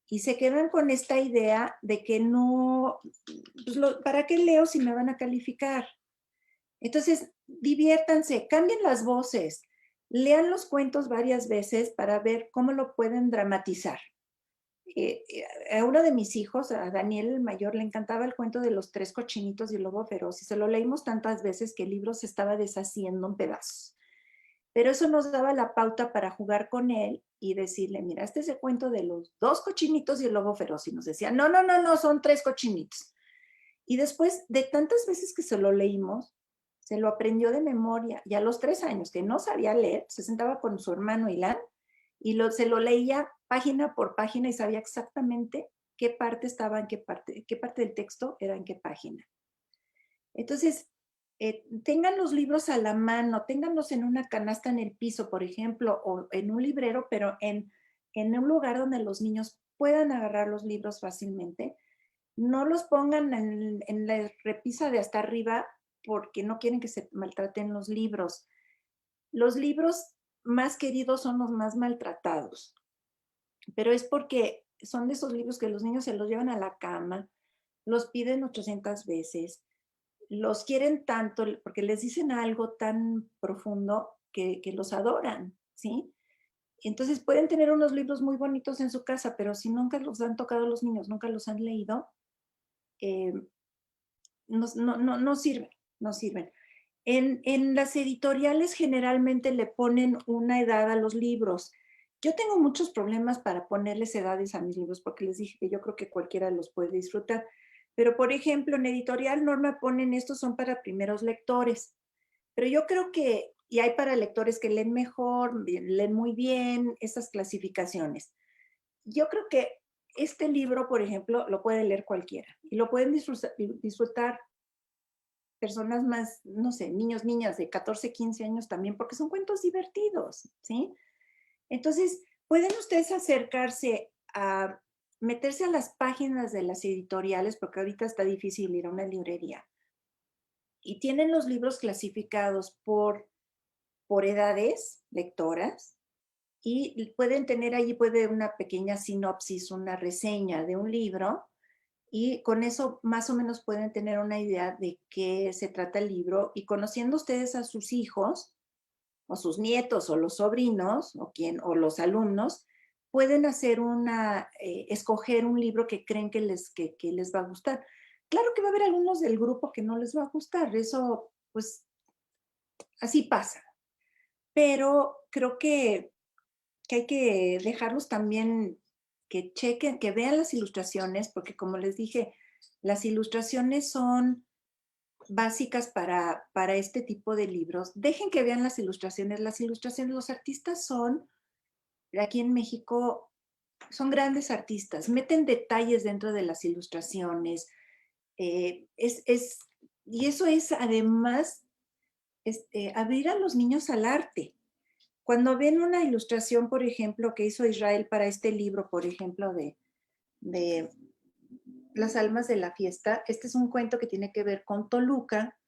Y se quedan con esta idea de que no, pues ¿para qué leo si me van a calificar? Entonces, diviértanse, cambien las voces, lean los cuentos varias veces para ver cómo lo pueden dramatizar. A uno de mis hijos, a Daniel el mayor, le encantaba el cuento de los tres cochinitos y el lobo feroz y se lo leímos tantas veces que el libro se estaba deshaciendo en pedazos. Pero eso nos daba la pauta para jugar con él y decirle, mira, este es el cuento de los dos cochinitos y el lobo feroz. Y nos decía, no, no, no, no, son tres cochinitos. Y después de tantas veces que se lo leímos, se lo aprendió de memoria. Y a los 3 años, que no sabía leer, se sentaba con su hermano Ilan y se lo leía página por página y sabía exactamente qué parte estaba en qué parte del texto era en qué página. Entonces, tengan los libros a la mano, ténganlos en una canasta en el piso, por ejemplo, o en un librero, pero en un lugar donde los niños puedan agarrar los libros fácilmente no los pongan en la repisa de hasta arriba porque no quieren que se maltraten los libros. Los libros más queridos son los más maltratados, pero es porque son de esos libros que los niños se los llevan a la cama, los piden 800 veces, los quieren tanto porque les dicen algo tan profundo que los adoran, ¿sí? Entonces pueden tener unos libros muy bonitos en su casa, pero si nunca los han tocado los niños, nunca los han leído, eh, no sirven, no sirven. En las editoriales generalmente le ponen una edad a los libros. Yo tengo muchos problemas para ponerles edades a mis libros porque les dije que yo creo que cualquiera los puede disfrutar. Pero, por ejemplo, en editorial Norma ponen estos son para primeros lectores. Pero yo creo que, y hay para lectores que leen mejor, leen muy bien, esas clasificaciones. Yo creo que este libro, por ejemplo, lo puede leer cualquiera y lo pueden disfrutar personas más, no sé, niños, niñas de 14, 15 años también, porque son cuentos divertidos, ¿sí? Entonces, pueden ustedes acercarse a meterse a las páginas de las editoriales, porque ahorita está difícil ir a una librería, y tienen los libros clasificados por edades lectoras, y pueden tener allí, puede una pequeña sinopsis, una reseña de un libro, y con eso más o menos pueden tener una idea de qué se trata el libro y conociendo ustedes a sus hijos o sus nietos o los sobrinos o los alumnos, pueden hacer escoger un libro que creen que les va a gustar. Claro que va a haber algunos del grupo que no les va a gustar, eso pues así pasa, pero creo que hay que dejarlos también que chequen, que vean las ilustraciones, porque como les dije, las ilustraciones son básicas para este tipo de libros. Dejen que vean las ilustraciones. Las ilustraciones, los artistas son, aquí en México, son grandes artistas, meten detalles dentro de las ilustraciones. eh, es, es, y eso es además abrir a los niños al arte. Cuando ven una ilustración, por ejemplo, que hizo Israel para este libro, por ejemplo, de Las almas de la fiesta, este es un cuento que tiene que ver con Toluca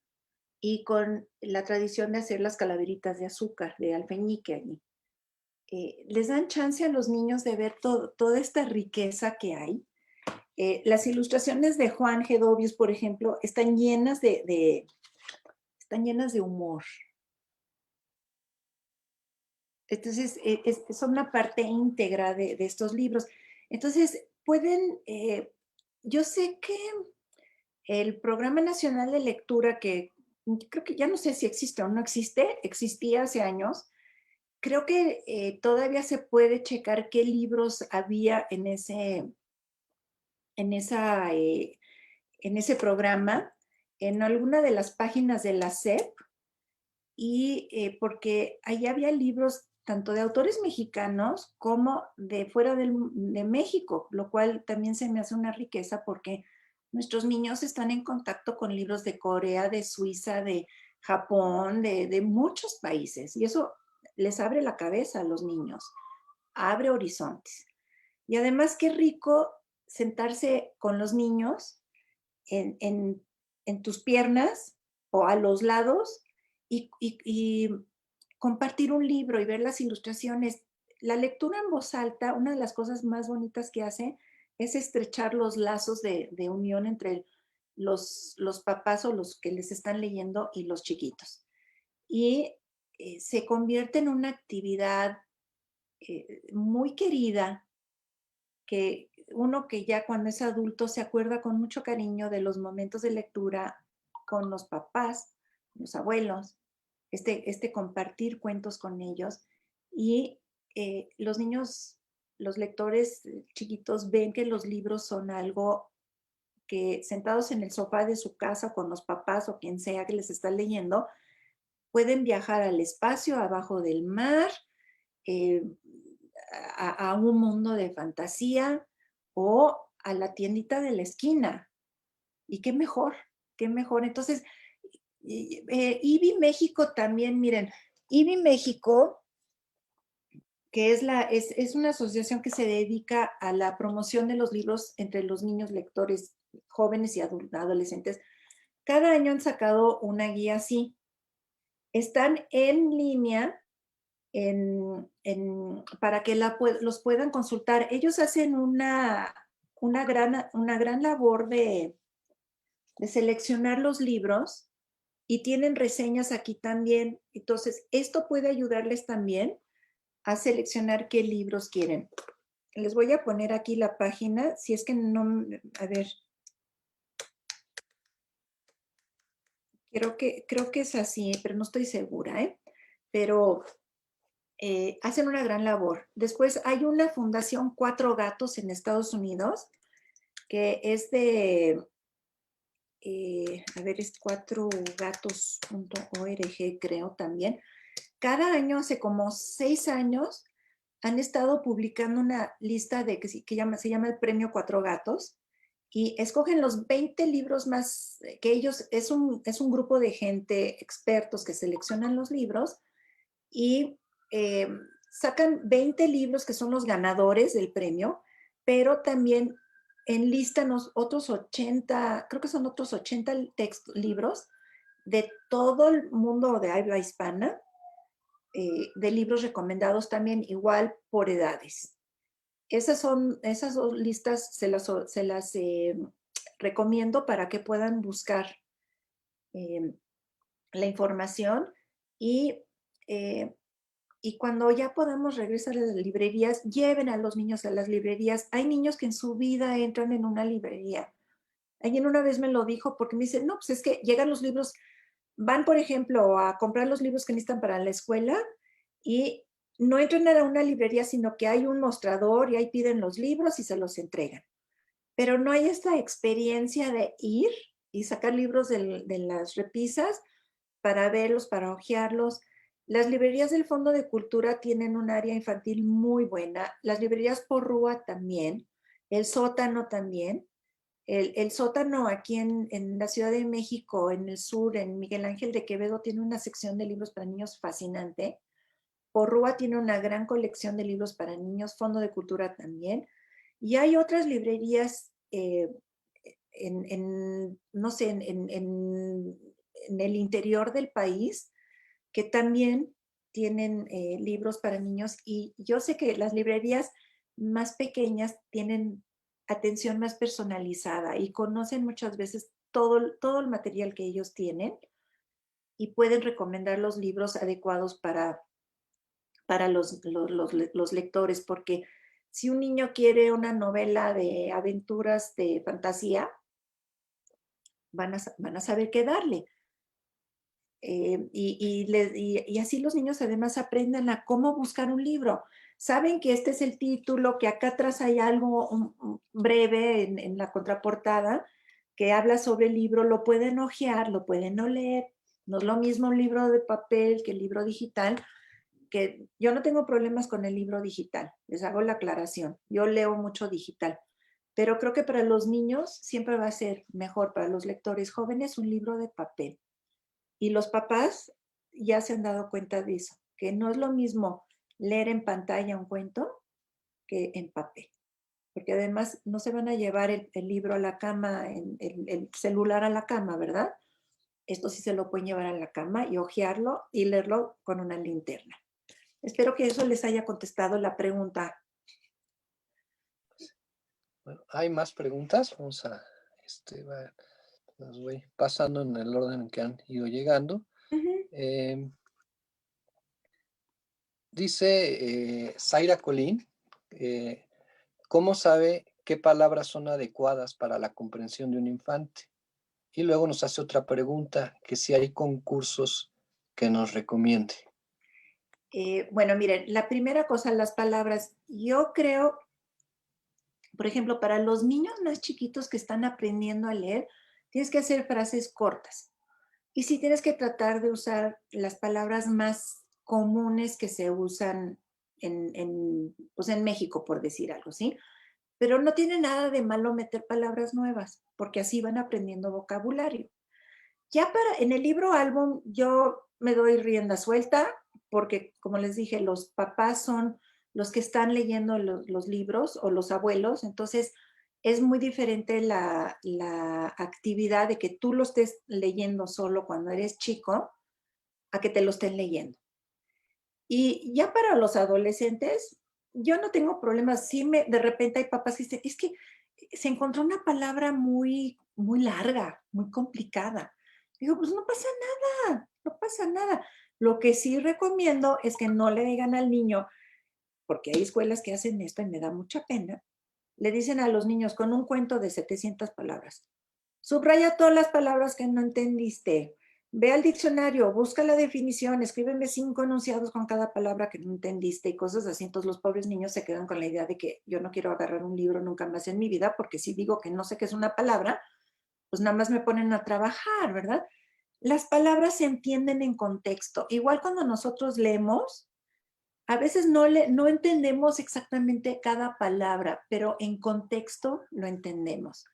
y con la tradición de hacer las calaveritas de azúcar, de alfeñique allí. Les dan chance a los niños de ver toda esta riqueza que hay. Las ilustraciones de Juan Gedovius, por ejemplo, están llenas están llenas de humor. Entonces, son una parte íntegra de estos libros. Entonces, yo sé que el Programa Nacional de Lectura, que creo que ya no sé si existe o no existe, existía hace años, creo que todavía se puede checar qué libros había en, esa, en ese programa, en alguna de las páginas de la SEP, y porque ahí había libros tanto de autores mexicanos como de fuera de México, lo cual también se me hace una riqueza porque nuestros niños están en contacto con libros de Corea, de Suiza, de Japón, de muchos países, y eso les abre la cabeza a los niños, abre horizontes. Y además qué rico sentarse con los niños en, en, en tus piernas o a los lados y compartir un libro y ver las ilustraciones. La lectura en voz alta, una de las cosas más bonitas que hace es estrechar los lazos de unión entre los papás o los que les están leyendo y los chiquitos. Y se convierte en una actividad muy querida que uno que ya cuando es adulto se acuerda con mucho cariño de los momentos de lectura con los papás, los abuelos, este compartir cuentos con ellos y los niños, los lectores chiquitos ven que los libros son algo que sentados en el sofá de su casa con los papás o quien sea que les está leyendo, pueden viajar al espacio, abajo del mar, eh, a un mundo de fantasía o a la tiendita de la esquina. Y qué mejor, qué mejor. Entonces, IBI México también, miren, IBI México, que es una asociación que se dedica a la promoción de los libros entre los niños lectores jóvenes y adolescentes, cada año han sacado una guía así. Están en línea para que los puedan consultar. Ellos hacen una gran labor de seleccionar los libros y tienen reseñas aquí también. Entonces, esto puede ayudarles también a seleccionar qué libros quieren. Les voy a poner aquí la página, si es que no, a ver. Creo que es así, pero no estoy segura, ¿eh? Pero hacen una gran labor. Después hay una fundación Cuatro Gatos en Estados Unidos, que es de, a ver, es cuatrogatos.org, creo también. Cada año, hace como 6 años, han estado publicando una lista se llama el Premio Cuatro Gatos, y escogen los 20 libros más, que ellos, es un grupo de gente, expertos, que seleccionan los libros y eh, sacan 20 libros que son los ganadores del premio, pero también enlistan otros 80, creo que son otros 80 libros de todo el mundo de habla hispana, de libros recomendados también igual por edades. Esas dos listas, se las recomiendo para que puedan buscar eh, la información y, eh, y cuando ya podamos regresar a las librerías, lleven a los niños a las librerías. Hay niños que en su vida entran en una librería. Alguien una vez me lo dijo porque me dice, no, pues es que llegan los libros, van por ejemplo a comprar los libros que necesitan para la escuela y no entran a una librería, sino que hay un mostrador y ahí piden los libros y se los entregan. Pero no hay esta experiencia de ir y sacar libros de las repisas para verlos, para hojearlos. Las librerías del Fondo de Cultura tienen un área infantil muy buena, las librerías Porrúa también, el sótano también. El sótano aquí en la Ciudad de México, en el sur, en Miguel Ángel de Quevedo, tiene una sección de libros para niños fascinante. Porrúa tiene una gran colección de libros para niños, Fondo de Cultura también. Y hay otras librerías no sé, en el interior del país que también tienen libros para niños. Y yo sé que las librerías más pequeñas tienen atención más personalizada y conocen muchas veces todo el material que ellos tienen y pueden recomendar los libros adecuados para los lectores, porque si un niño quiere una novela de aventuras de fantasía, van a saber qué darle. Y así los niños además aprenden a cómo buscar un libro. Saben que este es el título, que acá atrás hay algo breve en la contraportada que habla sobre el libro, lo pueden hojear, lo pueden no leer. No es lo mismo un libro de papel que el libro digital, que yo no tengo problemas con el libro digital, les hago la aclaración. Yo leo mucho digital, pero creo que para los niños siempre va a ser mejor, para los lectores jóvenes, un libro de papel. Y los papás ya se han dado cuenta de eso, que no es lo mismo leer en pantalla un cuento que en papel. Porque además no se van a llevar el libro a la cama, el celular a la cama, ¿verdad? Esto sí se lo pueden llevar a la cama y hojearlo y leerlo con una linterna. Espero que eso les haya contestado la pregunta. Bueno, hay más preguntas. Vamos a, las voy pasando en el orden en que han ido llegando. Uh-huh. Dice Zaira Colín, ¿cómo sabe qué palabras son adecuadas para la comprensión de un infante? Y luego nos hace otra pregunta, que si hay concursos que nos recomiende. Bueno, miren, la primera cosa, las palabras. Yo creo, por ejemplo, para los niños más chiquitos que están aprendiendo a leer, tienes que hacer frases cortas. Y sí tienes que tratar de usar las palabras más comunes que se usan pues en México, por decir algo, ¿sí? Pero no tiene nada de malo meter palabras nuevas, porque así van aprendiendo vocabulario. Ya en el libro álbum yo me doy rienda suelta, porque como les dije, los papás son los que están leyendo los libros o los abuelos, entonces es muy diferente la actividad de que tú lo estés leyendo solo cuando eres chico a que te lo estén leyendo. Y ya para los adolescentes, yo no tengo problemas. Sí, de repente hay papás que dicen, es que se encontró una palabra muy larga, muy complicada. Digo, pues no pasa nada, no pasa nada. Lo que sí recomiendo es que no le digan al niño, porque hay escuelas que hacen esto y me da mucha pena, le dicen a los niños con un cuento de 700 palabras, subraya todas las palabras que no entendiste, ve al diccionario, busca la definición, escríbeme 5 enunciados con cada palabra que no entendiste y cosas así. Entonces los pobres niños se quedan con la idea de que yo no quiero agarrar un libro nunca más en mi vida, porque si digo que no sé qué es una palabra, pues nada más me ponen a trabajar, ¿verdad? Las palabras se entienden en contexto. Igual cuando nosotros leemos, a veces no entendemos exactamente cada palabra, pero en contexto lo entendemos.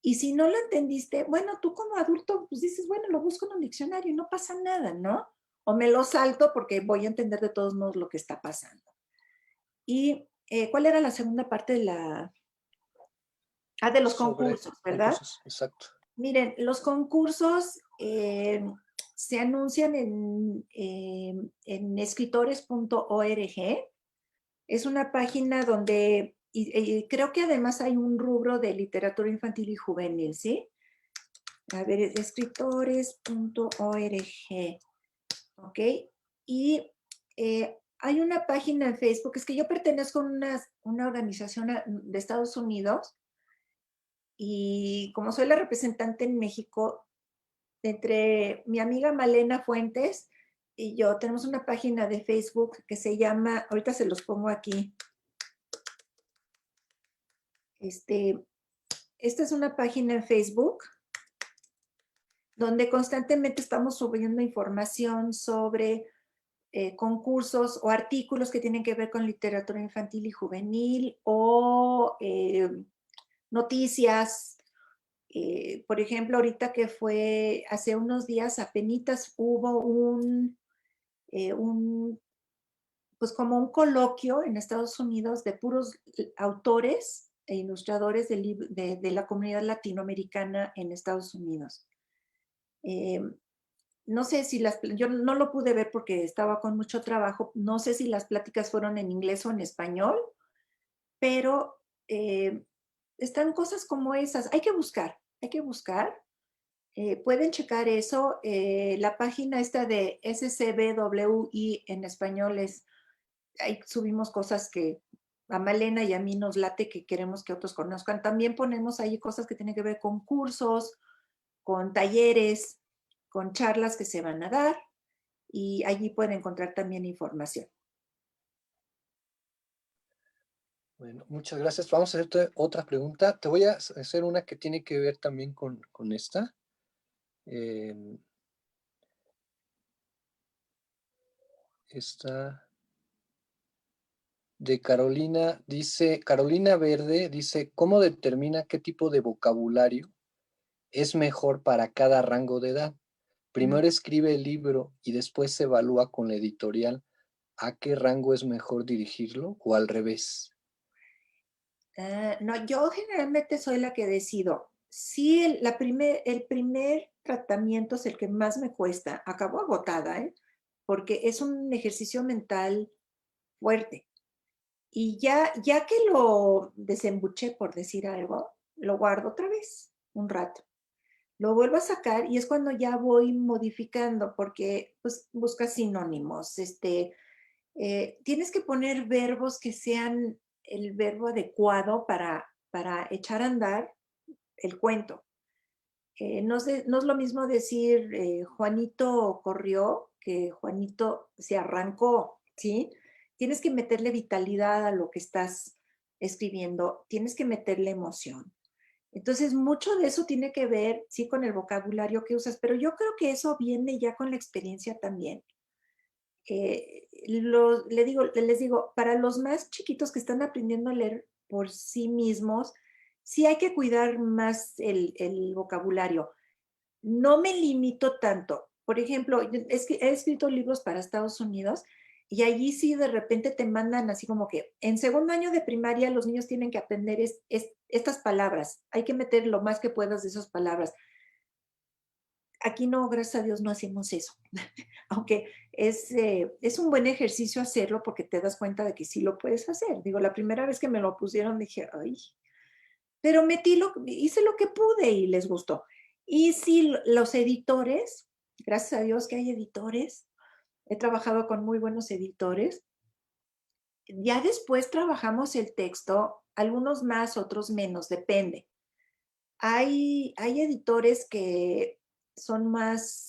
Y si no lo entendiste, bueno, tú como adulto, pues dices, bueno, lo busco en un diccionario y no pasa nada, ¿no? O me lo salto porque voy a entender de todos modos lo que está pasando. ¿Y cuál era la segunda parte de de los Sobre concursos, ¿verdad? concursos, exacto. Miren, los concursos se anuncian en escritores.org. Es una página donde, y creo que además hay un rubro de literatura infantil y juvenil, ¿sí? A ver, escritores.org, ¿ok? Y hay una página en Facebook, es que yo pertenezco a una organización de Estados Unidos y como soy la representante en México, entre mi amiga Malena Fuentes y yo tenemos una página de Facebook que se llama, ahorita se los pongo aquí, esta es una página en Facebook donde constantemente estamos subiendo información sobre concursos o artículos que tienen que ver con literatura infantil y juvenil o noticias. Por ejemplo, ahorita que fue hace unos días, apenitas hubo pues como un coloquio en Estados Unidos de puros autores e ilustradores de la comunidad latinoamericana en Estados Unidos. No sé si yo no lo pude ver porque estaba con mucho trabajo, no sé si las pláticas fueron en inglés o en español, pero están cosas como esas. Hay que buscar. Pueden checar eso. La página esta de SCBWI en español ahí subimos cosas que a Malena y a mí nos late que queremos que otros conozcan. También ponemos ahí cosas que tienen que ver con cursos, con talleres, con charlas que se van a dar y allí pueden encontrar también información. Bueno, muchas gracias. Vamos a hacerte otra pregunta. Te voy a hacer una que tiene que ver también con esta. Esta de Carolina Carolina Verde dice, ¿cómo determina qué tipo de vocabulario es mejor para cada rango de edad? Primero escribe el libro y después se evalúa con la editorial a qué rango es mejor dirigirlo o al revés. No, yo generalmente soy la que decido. Sí, el primer tratamiento es el que más me cuesta. Acabo agotada, ¿eh? Porque es un ejercicio mental fuerte. Y ya que lo desembuché, por decir algo, lo guardo otra vez un rato. Lo vuelvo a sacar y es cuando ya voy modificando, porque pues buscas sinónimos. Tienes que poner verbos que sean el verbo adecuado para echar a andar el cuento. No es lo mismo decir Juanito corrió que Juanito se arrancó, ¿sí? Tienes que meterle vitalidad a lo que estás escribiendo, tienes que meterle emoción. Entonces, mucho de eso tiene que ver, sí, con el vocabulario que usas, pero yo creo que eso viene ya con la experiencia también. Les digo, para los más chiquitos que están aprendiendo a leer por sí mismos, sí hay que cuidar más el vocabulario. No me limito tanto. Por ejemplo, he escrito libros para Estados Unidos Y allí sí de repente te mandan así como que en segundo año de primaria los niños tienen que aprender estas palabras. Hay que meter lo más que puedas de esas palabras. Aquí no, gracias a Dios, no hacemos eso. Aunque es un buen ejercicio hacerlo porque te das cuenta de que sí lo puedes hacer. Digo, la primera vez que me lo pusieron dije, ay, pero hice lo que pude y les gustó. Y sí, los editores, gracias a Dios que hay editores, he trabajado con muy buenos editores. Ya después trabajamos el texto, algunos más, otros menos, depende. Hay editores que son más,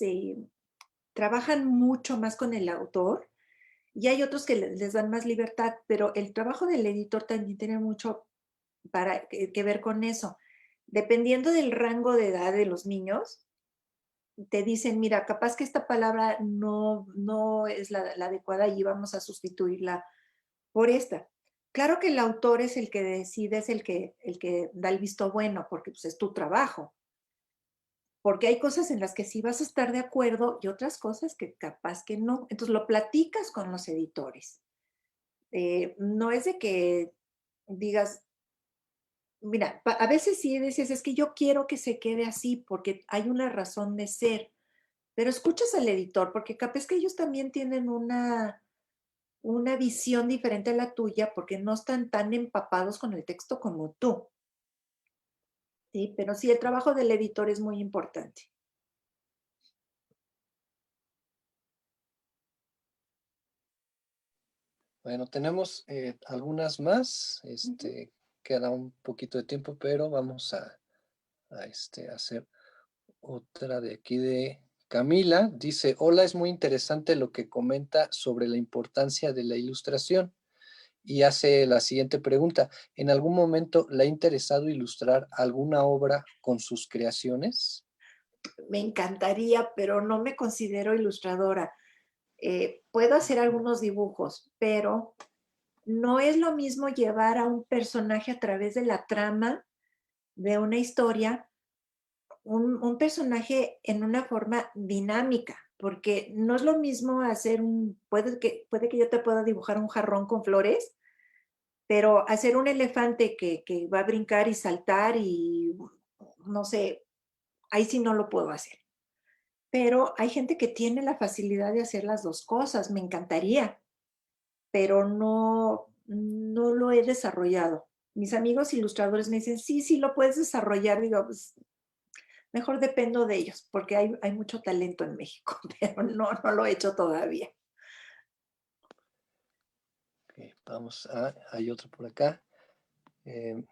trabajan mucho más con el autor y hay otros que les dan más libertad, pero el trabajo del editor también tiene mucho que ver con eso. Dependiendo del rango de edad de los niños, te dicen, mira, capaz que esta palabra no es la adecuada y vamos a sustituirla por esta. Claro que el autor es el que decide, es el que da el visto bueno, porque pues, es tu trabajo. Porque hay cosas en las que sí vas a estar de acuerdo y otras cosas que capaz que no. Entonces lo platicas con los editores. No es de que digas, mira, a veces sí dices, es que yo quiero que se quede así porque hay una razón de ser, pero escuchas al editor porque capaz que ellos también tienen una visión diferente a la tuya porque no están tan empapados con el texto como tú. Sí, pero sí, el trabajo del editor es muy importante. Bueno, tenemos algunas más. Ujú. Queda un poquito de tiempo, pero vamos a hacer otra de aquí de Camila. Dice, hola, es muy interesante lo que comenta sobre la importancia de la ilustración. Y hace la siguiente pregunta. ¿En algún momento le ha interesado ilustrar alguna obra con sus creaciones? Me encantaría, pero no me considero ilustradora. Puedo hacer algunos dibujos, pero no es lo mismo llevar a un personaje a través de la trama de una historia, un personaje en una forma dinámica, porque no es lo mismo puede que yo te pueda dibujar un jarrón con flores, pero hacer un elefante que va a brincar y saltar y no sé, ahí sí no lo puedo hacer. Pero hay gente que tiene la facilidad de hacer las dos cosas, me encantaría, pero no lo he desarrollado. Mis amigos ilustradores me dicen, sí, sí lo puedes desarrollar. Digo, pues mejor dependo de ellos, porque hay mucho talento en México, pero no lo he hecho todavía. Ok, hay otro por acá. Eh,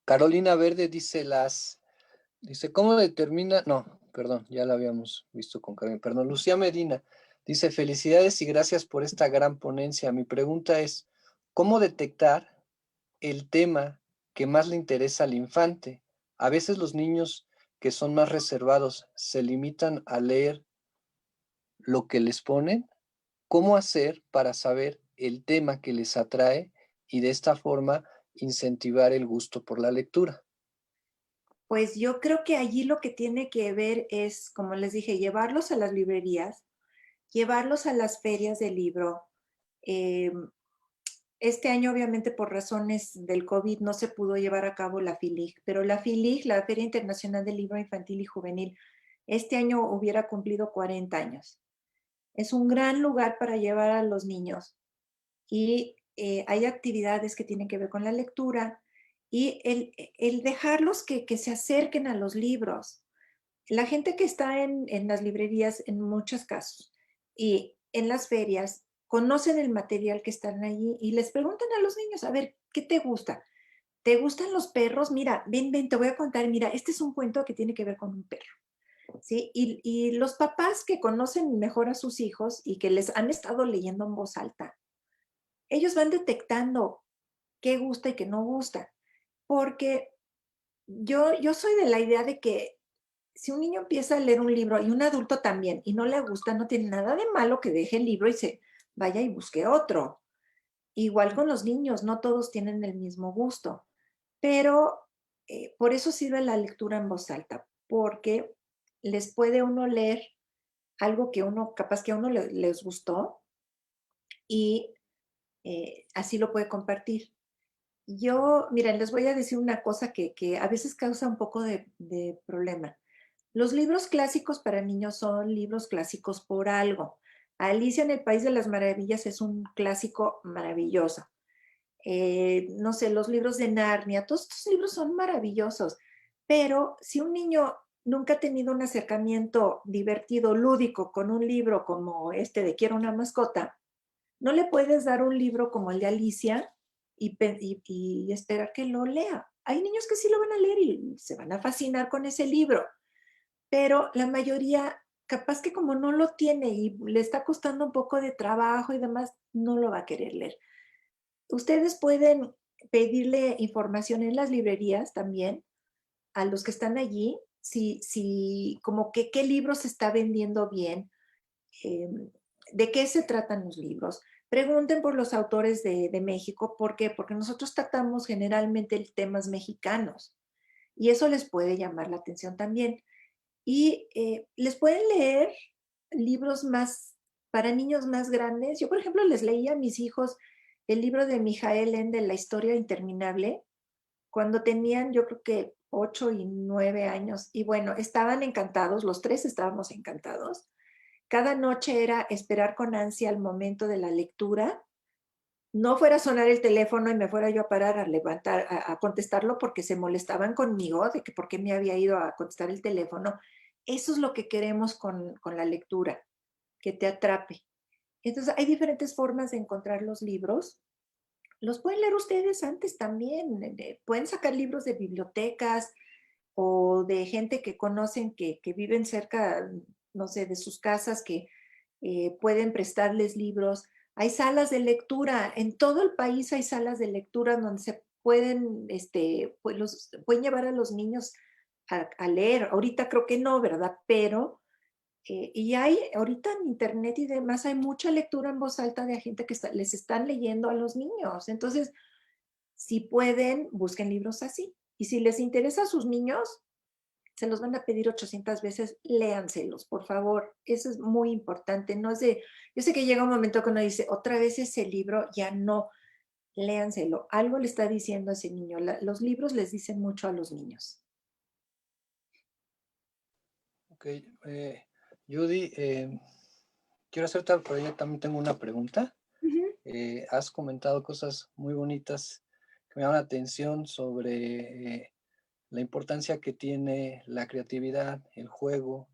Carolina Verde dice, ¿cómo determina? No, perdón, ya la habíamos visto con Carolina, perdón. Lucía Medina dice, felicidades y gracias por esta gran ponencia. Mi pregunta es, ¿cómo detectar el tema que más le interesa al infante? A veces los niños que son más reservados se limitan a leer lo que les ponen. ¿Cómo hacer para saber el tema que les atrae y de esta forma incentivar el gusto por la lectura? Pues yo creo que allí lo que tiene que ver es, como les dije, llevarlos a las librerías, llevarlos a las ferias del libro. Eh, este año, obviamente, por razones del COVID, no se pudo llevar a cabo la FILIG, pero la FILIG, la Feria Internacional del Libro Infantil y Juvenil, este año hubiera cumplido 40 años. Es un gran lugar para llevar a los niños y hay actividades que tienen que ver con la lectura y el dejarlos que se acerquen a los libros. La gente que está en las librerías, en muchos casos, y en las ferias, conocen el material que están allí y les preguntan a los niños, a ver, ¿qué te gusta? ¿Te gustan los perros? Mira, ven, te voy a contar, mira, este es un cuento que tiene que ver con un perro, ¿sí? Y los papás que conocen mejor a sus hijos y que les han estado leyendo en voz alta, ellos van detectando qué gusta y qué no gusta, porque yo soy de la idea de que si un niño empieza a leer un libro y un adulto también y no le gusta, no tiene nada de malo que deje el libro y se vaya y busque otro. Igual con los niños, no todos tienen el mismo gusto, pero por eso sirve la lectura en voz alta, porque les puede uno leer algo que uno, capaz que a uno les gustó, y así lo puede compartir. Yo, miren, les voy a decir una cosa que a veces causa un poco de problema. Los libros clásicos para niños son libros clásicos por algo. Alicia en el País de las Maravillas es un clásico maravilloso. No sé, los libros de Narnia, todos estos libros son maravillosos, pero si un niño nunca ha tenido un acercamiento divertido, lúdico con un libro como este de Quiero una mascota, no le puedes dar un libro como el de Alicia y esperar que lo lea. Hay niños que sí lo van a leer y se van a fascinar con ese libro, pero la mayoría, capaz que como no lo tiene y le está costando un poco de trabajo y demás, no lo va a querer leer. Ustedes pueden pedirle información en las librerías también a los que están allí, si como que qué libros se está vendiendo bien, de qué se tratan los libros. Pregunten por los autores de México. ¿Por qué? Porque nosotros tratamos generalmente temas mexicanos y eso les puede llamar la atención también. Y les pueden leer libros más para niños más grandes. Yo, por ejemplo, les leía a mis hijos el libro de Mijael Ende, La historia interminable, cuando tenían, yo creo que 8 y 9 años. Y bueno, estaban encantados, los tres estábamos encantados. Cada noche era esperar con ansia el momento de la lectura. No fuera a sonar el teléfono y me fuera yo a parar a levantar, a contestarlo porque se molestaban conmigo de que por qué me había ido a contestar el teléfono. Eso es lo que queremos con la lectura, que te atrape. Entonces, hay diferentes formas de encontrar los libros. Los pueden leer ustedes antes también. Pueden sacar libros de bibliotecas o de gente que conocen que viven cerca, no sé, de sus casas, que pueden prestarles libros. Hay salas de lectura. En todo el país hay salas de lectura donde se pueden, pues pueden llevar a los niños a leer. Ahorita creo que no, ¿verdad? Pero y hay, ahorita en internet y demás, hay mucha lectura en voz alta de gente que les están leyendo a los niños. Entonces, si pueden, busquen libros así. Y si les interesa a sus niños, se los van a pedir 800 veces, léanselos, por favor. Eso es muy importante. No es de, yo sé que llega un momento que uno dice, otra vez ese libro, ya no, léanselo. Algo le está diciendo a ese niño. Los libros les dicen mucho a los niños. Ok, Judy, quiero hacerte por ahí, también tengo una pregunta. Ujú. Has comentado cosas muy bonitas que me llaman la atención sobre la importancia que tiene la creatividad, el juego,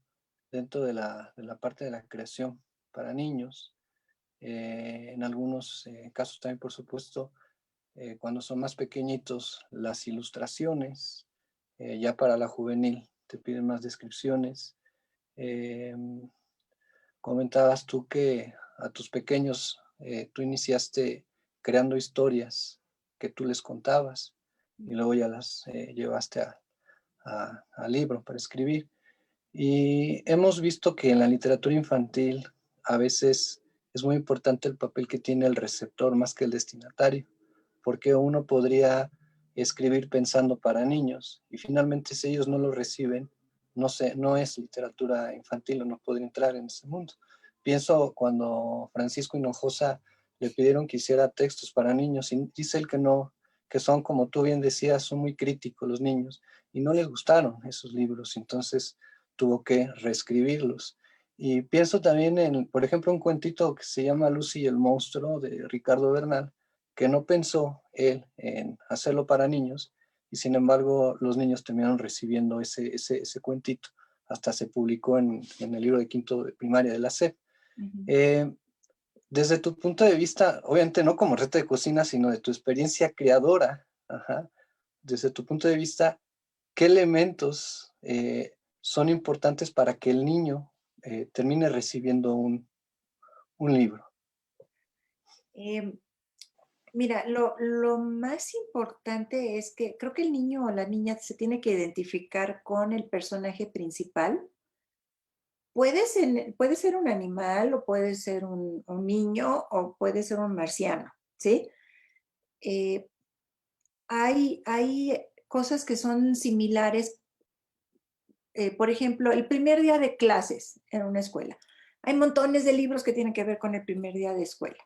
dentro de la parte de la creación para niños. En algunos casos también, por supuesto, cuando son más pequeñitos, las ilustraciones, ya para la juvenil te piden más descripciones. Eh, Comentabas tú que a tus pequeños tú iniciaste creando historias que tú les contabas y luego ya las llevaste a libro para escribir. Y hemos visto que en la literatura infantil a veces es muy importante el papel que tiene el receptor más que el destinatario, porque uno podría escribir pensando para niños y finalmente si ellos no lo reciben, no sé, no es literatura infantil o no podría entrar en ese mundo. Pienso cuando Francisco Hinojosa le pidieron que hiciera textos para niños y dice él que no, que son, como tú bien decías, son muy críticos los niños y no les gustaron esos libros, entonces tuvo que reescribirlos. Y pienso también en, por ejemplo, un cuentito que se llama Lucy y el monstruo de Ricardo Bernal, que no pensó él en hacerlo para niños y sin embargo los niños terminaron recibiendo ese cuentito. Hasta se publicó en el libro de quinto de primaria de la SEP. Ujú. Eh, Desde tu punto de vista, obviamente no como reto de cocina, sino de tu experiencia creadora, ajá, desde tu punto de vista, ¿qué elementos son importantes para que el niño termine recibiendo un libro? Em, Mira, lo más importante es que creo que el niño o la niña se tiene que identificar con el personaje principal. Puede ser un animal o puede ser un niño o puede ser un marciano, ¿sí? Eh, hay cosas que son similares. Por ejemplo, el primer día de clases en una escuela. Hay montones de libros que tienen que ver con el primer día de escuela.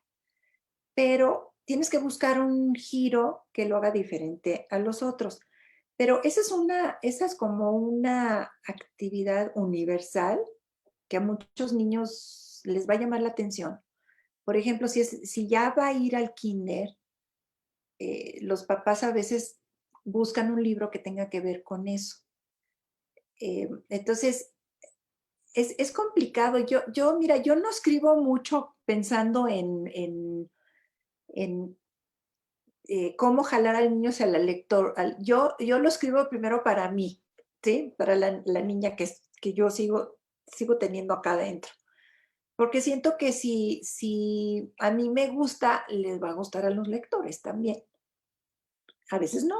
pero tienes que buscar un giro que lo haga diferente a los otros. Pero esa es como una actividad universal que a muchos niños les va a llamar la atención. Por ejemplo, si ya va a ir al kinder, los papás a veces buscan un libro que tenga que ver con eso. Entonces, es complicado. Mira, yo no escribo mucho pensando en cómo jalar al niño hacia la lector. Yo lo escribo primero para mí, ¿sí? Para la niña que yo sigo teniendo acá adentro. Porque siento que si a mí me gusta, les va a gustar a los lectores también. A veces no.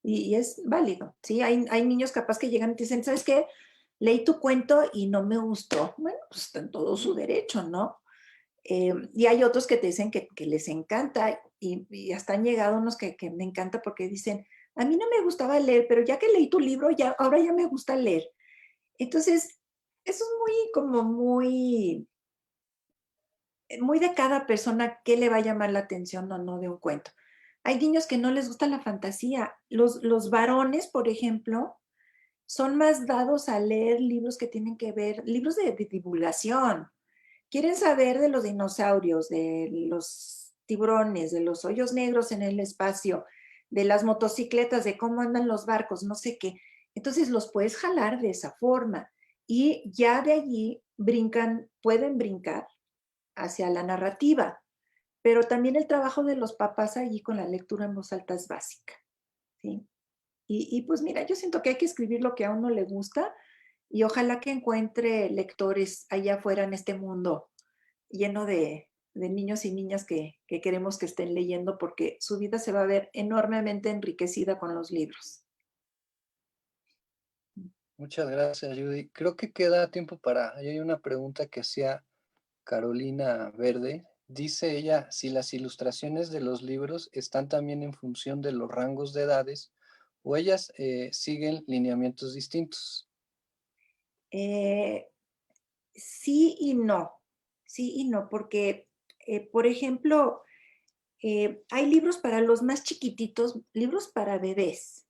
Y es válido, ¿sí? Hay niños capaz que llegan y te dicen, ¿sabes qué? Leí tu cuento y no me gustó. Bueno, pues está en todo su derecho, ¿no? Y hay otros que te dicen que les encanta y hasta han llegado unos que me encanta porque dicen, a mí no me gustaba leer, pero ya que leí tu libro, ahora ya me gusta leer. Entonces, eso es muy de cada persona qué le va a llamar la atención o no de un cuento. Hay niños que no les gusta la fantasía. Los varones, por ejemplo, son más dados a leer libros que tienen que ver, libros de divulgación. Quieren saber de los dinosaurios, de los tiburones, de los hoyos negros en el espacio, de las motocicletas, de cómo andan los barcos, no sé qué. Entonces los puedes jalar de esa forma y ya de allí pueden brincar hacia la narrativa, pero también el trabajo de los papás allí con la lectura en voz alta es básica, ¿sí? Y pues mira, yo siento que hay que escribir lo que a uno le gusta y ojalá que encuentre lectores allá afuera en este mundo lleno de niños y niñas que queremos que estén leyendo porque su vida se va a ver enormemente enriquecida con los libros. Muchas gracias, Judy. Creo que queda tiempo para... Ahí hay una pregunta que hacía Carolina Verde. Dice ella, si las ilustraciones de los libros están también en función de los rangos de edades o ellas siguen lineamientos distintos. Eh, sí y no, sí y no, porque, por ejemplo, hay libros para los más chiquititos, libros para bebés,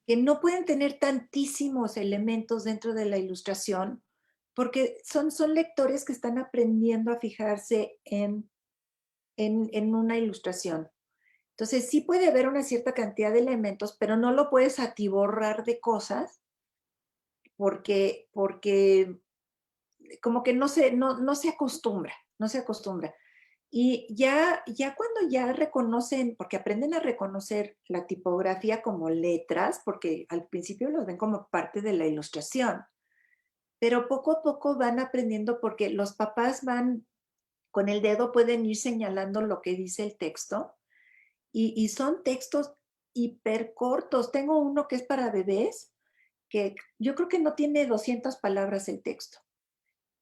que no pueden tener tantísimos elementos dentro de la ilustración, porque son lectores que están aprendiendo a fijarse en una ilustración. Entonces, sí puede haber una cierta cantidad de elementos, pero no lo puedes atiborrar de cosas porque como que no se acostumbra, no se acostumbra. Y ya cuando ya reconocen, porque aprenden a reconocer la tipografía como letras, porque al principio los ven como parte de la ilustración, pero poco a poco van aprendiendo porque los papás van con el dedo, pueden ir señalando lo que dice el texto y son textos hiper cortos. Tengo uno que es para bebés, que yo creo que no tiene 200 palabras el texto,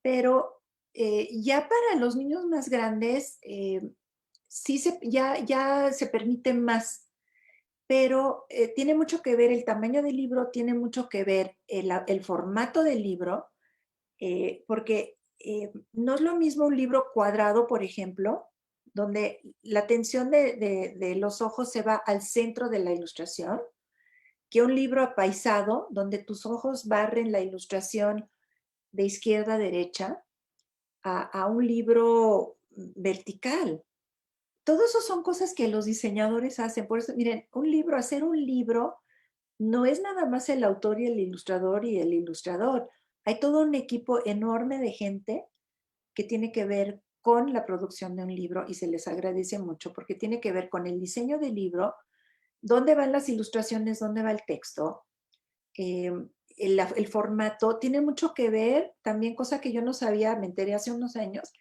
pero ya para los niños más grandes, sí ya se permite más, pero tiene mucho que ver el tamaño del libro, tiene mucho que ver el formato del libro, porque no es lo mismo un libro cuadrado, por ejemplo, donde la atención de los ojos se va al centro de la ilustración, que un libro apaisado, donde tus ojos barren la ilustración de izquierda a derecha, a un libro vertical. Todo eso son cosas que los diseñadores hacen. Por eso, miren, hacer un libro no es nada más el autor y el ilustrador. Hay todo un equipo enorme de gente que tiene que ver con la producción de un libro y se les agradece mucho porque tiene que ver con el diseño del libro, dónde van las ilustraciones, dónde va el texto, eh, el formato, tiene mucho que ver, también cosa que yo no sabía, me enteré hace unos años.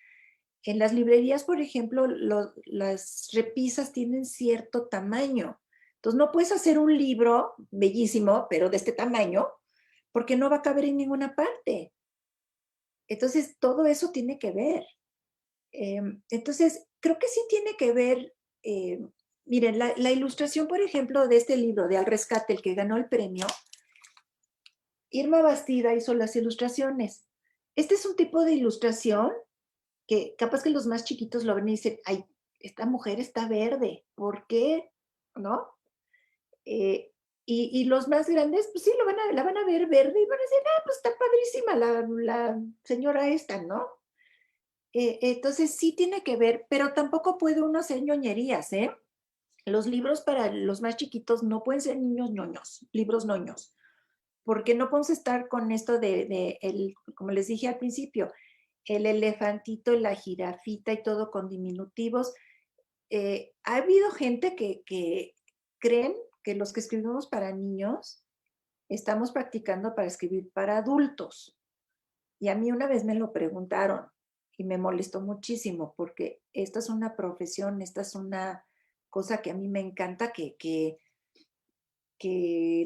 En las librerías, por ejemplo, las repisas tienen cierto tamaño. Entonces, no puedes hacer un libro bellísimo, pero de este tamaño, porque no va a caber en ninguna parte. Entonces, todo eso tiene que ver. Entonces, creo que sí tiene que ver, miren, la ilustración, por ejemplo, de este libro de Al Rescate, el que ganó el premio, Irma Bastida hizo las ilustraciones. Este es un tipo de ilustración que capaz que los más chiquitos lo ven y dicen, ay, esta mujer está verde, ¿por qué? ¿No? Eh, y los más grandes, pues sí, la van a ver verde y van a decir, ah, pues está padrísima la señora esta, ¿no? Entonces sí tiene que ver, pero tampoco puede uno hacer ñoñerías, ¿eh? Los libros para los más chiquitos no pueden ser niños ñoños, libros ñoños, porque no podemos estar con esto como les dije al principio, el elefantito, la jirafita y todo con diminutivos. Ha habido gente que creen que los que escribimos para niños estamos practicando para escribir para adultos. Y a mí una vez me lo preguntaron y me molestó muchísimo porque esta es una profesión, esta es una cosa que a mí me encanta, que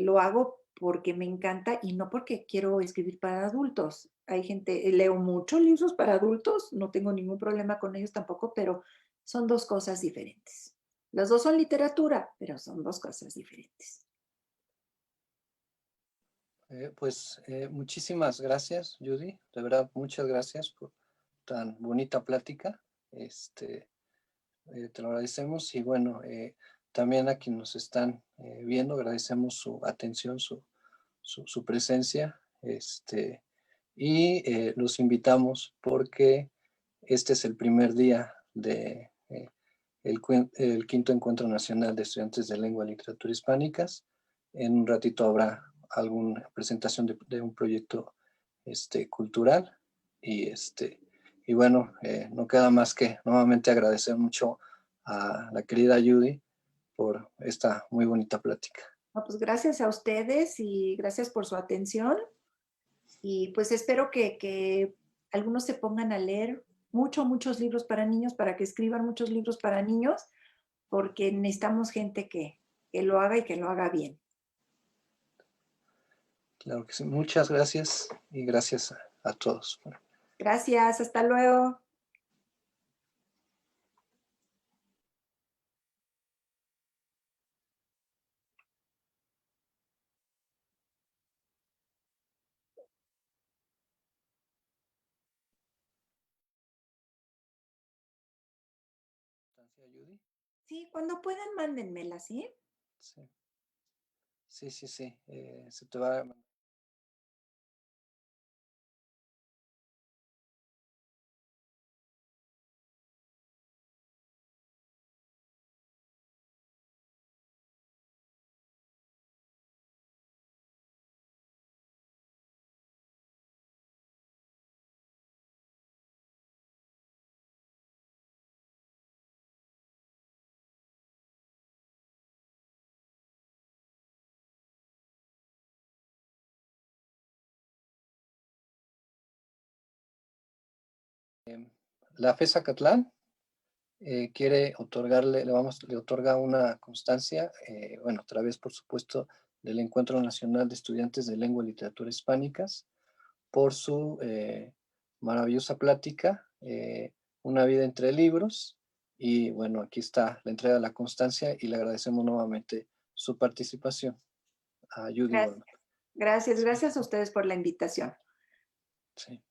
lo hago porque me encanta y no porque quiero escribir para adultos. Hay gente, leo muchos libros para adultos, no tengo ningún problema con ellos tampoco, pero son dos cosas diferentes. Las dos son literatura, pero son dos cosas diferentes. Muchísimas gracias, Judy. De verdad, muchas gracias por tan bonita plática. Te lo agradecemos y bueno, también a quienes nos están viendo, agradecemos su atención, su presencia. Los invitamos porque este es el primer día de el quinto Encuentro Nacional de Estudiantes de Lengua y Literatura Hispánicas. En un ratito habrá alguna presentación de un proyecto cultural y, y bueno, no queda más que nuevamente agradecer mucho a la querida Judy por esta muy bonita plática. No, pues gracias a ustedes y gracias por su atención. Y pues espero que algunos se pongan a leer muchos libros para niños, para que escriban muchos libros para niños, porque necesitamos gente que lo haga y que lo haga bien. Claro que sí. Muchas gracias y gracias a todos. Gracias, hasta luego. Judy. Sí, cuando puedan, mándenmela, ¿sí? Sí, sí. Se te va a mandar. La FES Acatlán quiere otorgarle, le otorga una constancia, bueno, a través, por supuesto, del Encuentro Nacional de Estudiantes de Lengua y Literatura Hispánicas, por su maravillosa plática, Una vida entre libros. Y bueno, aquí está la entrega de la constancia y le agradecemos nuevamente su participación a Judy Gracias. Goldman. Gracias a ustedes por la invitación. Sí.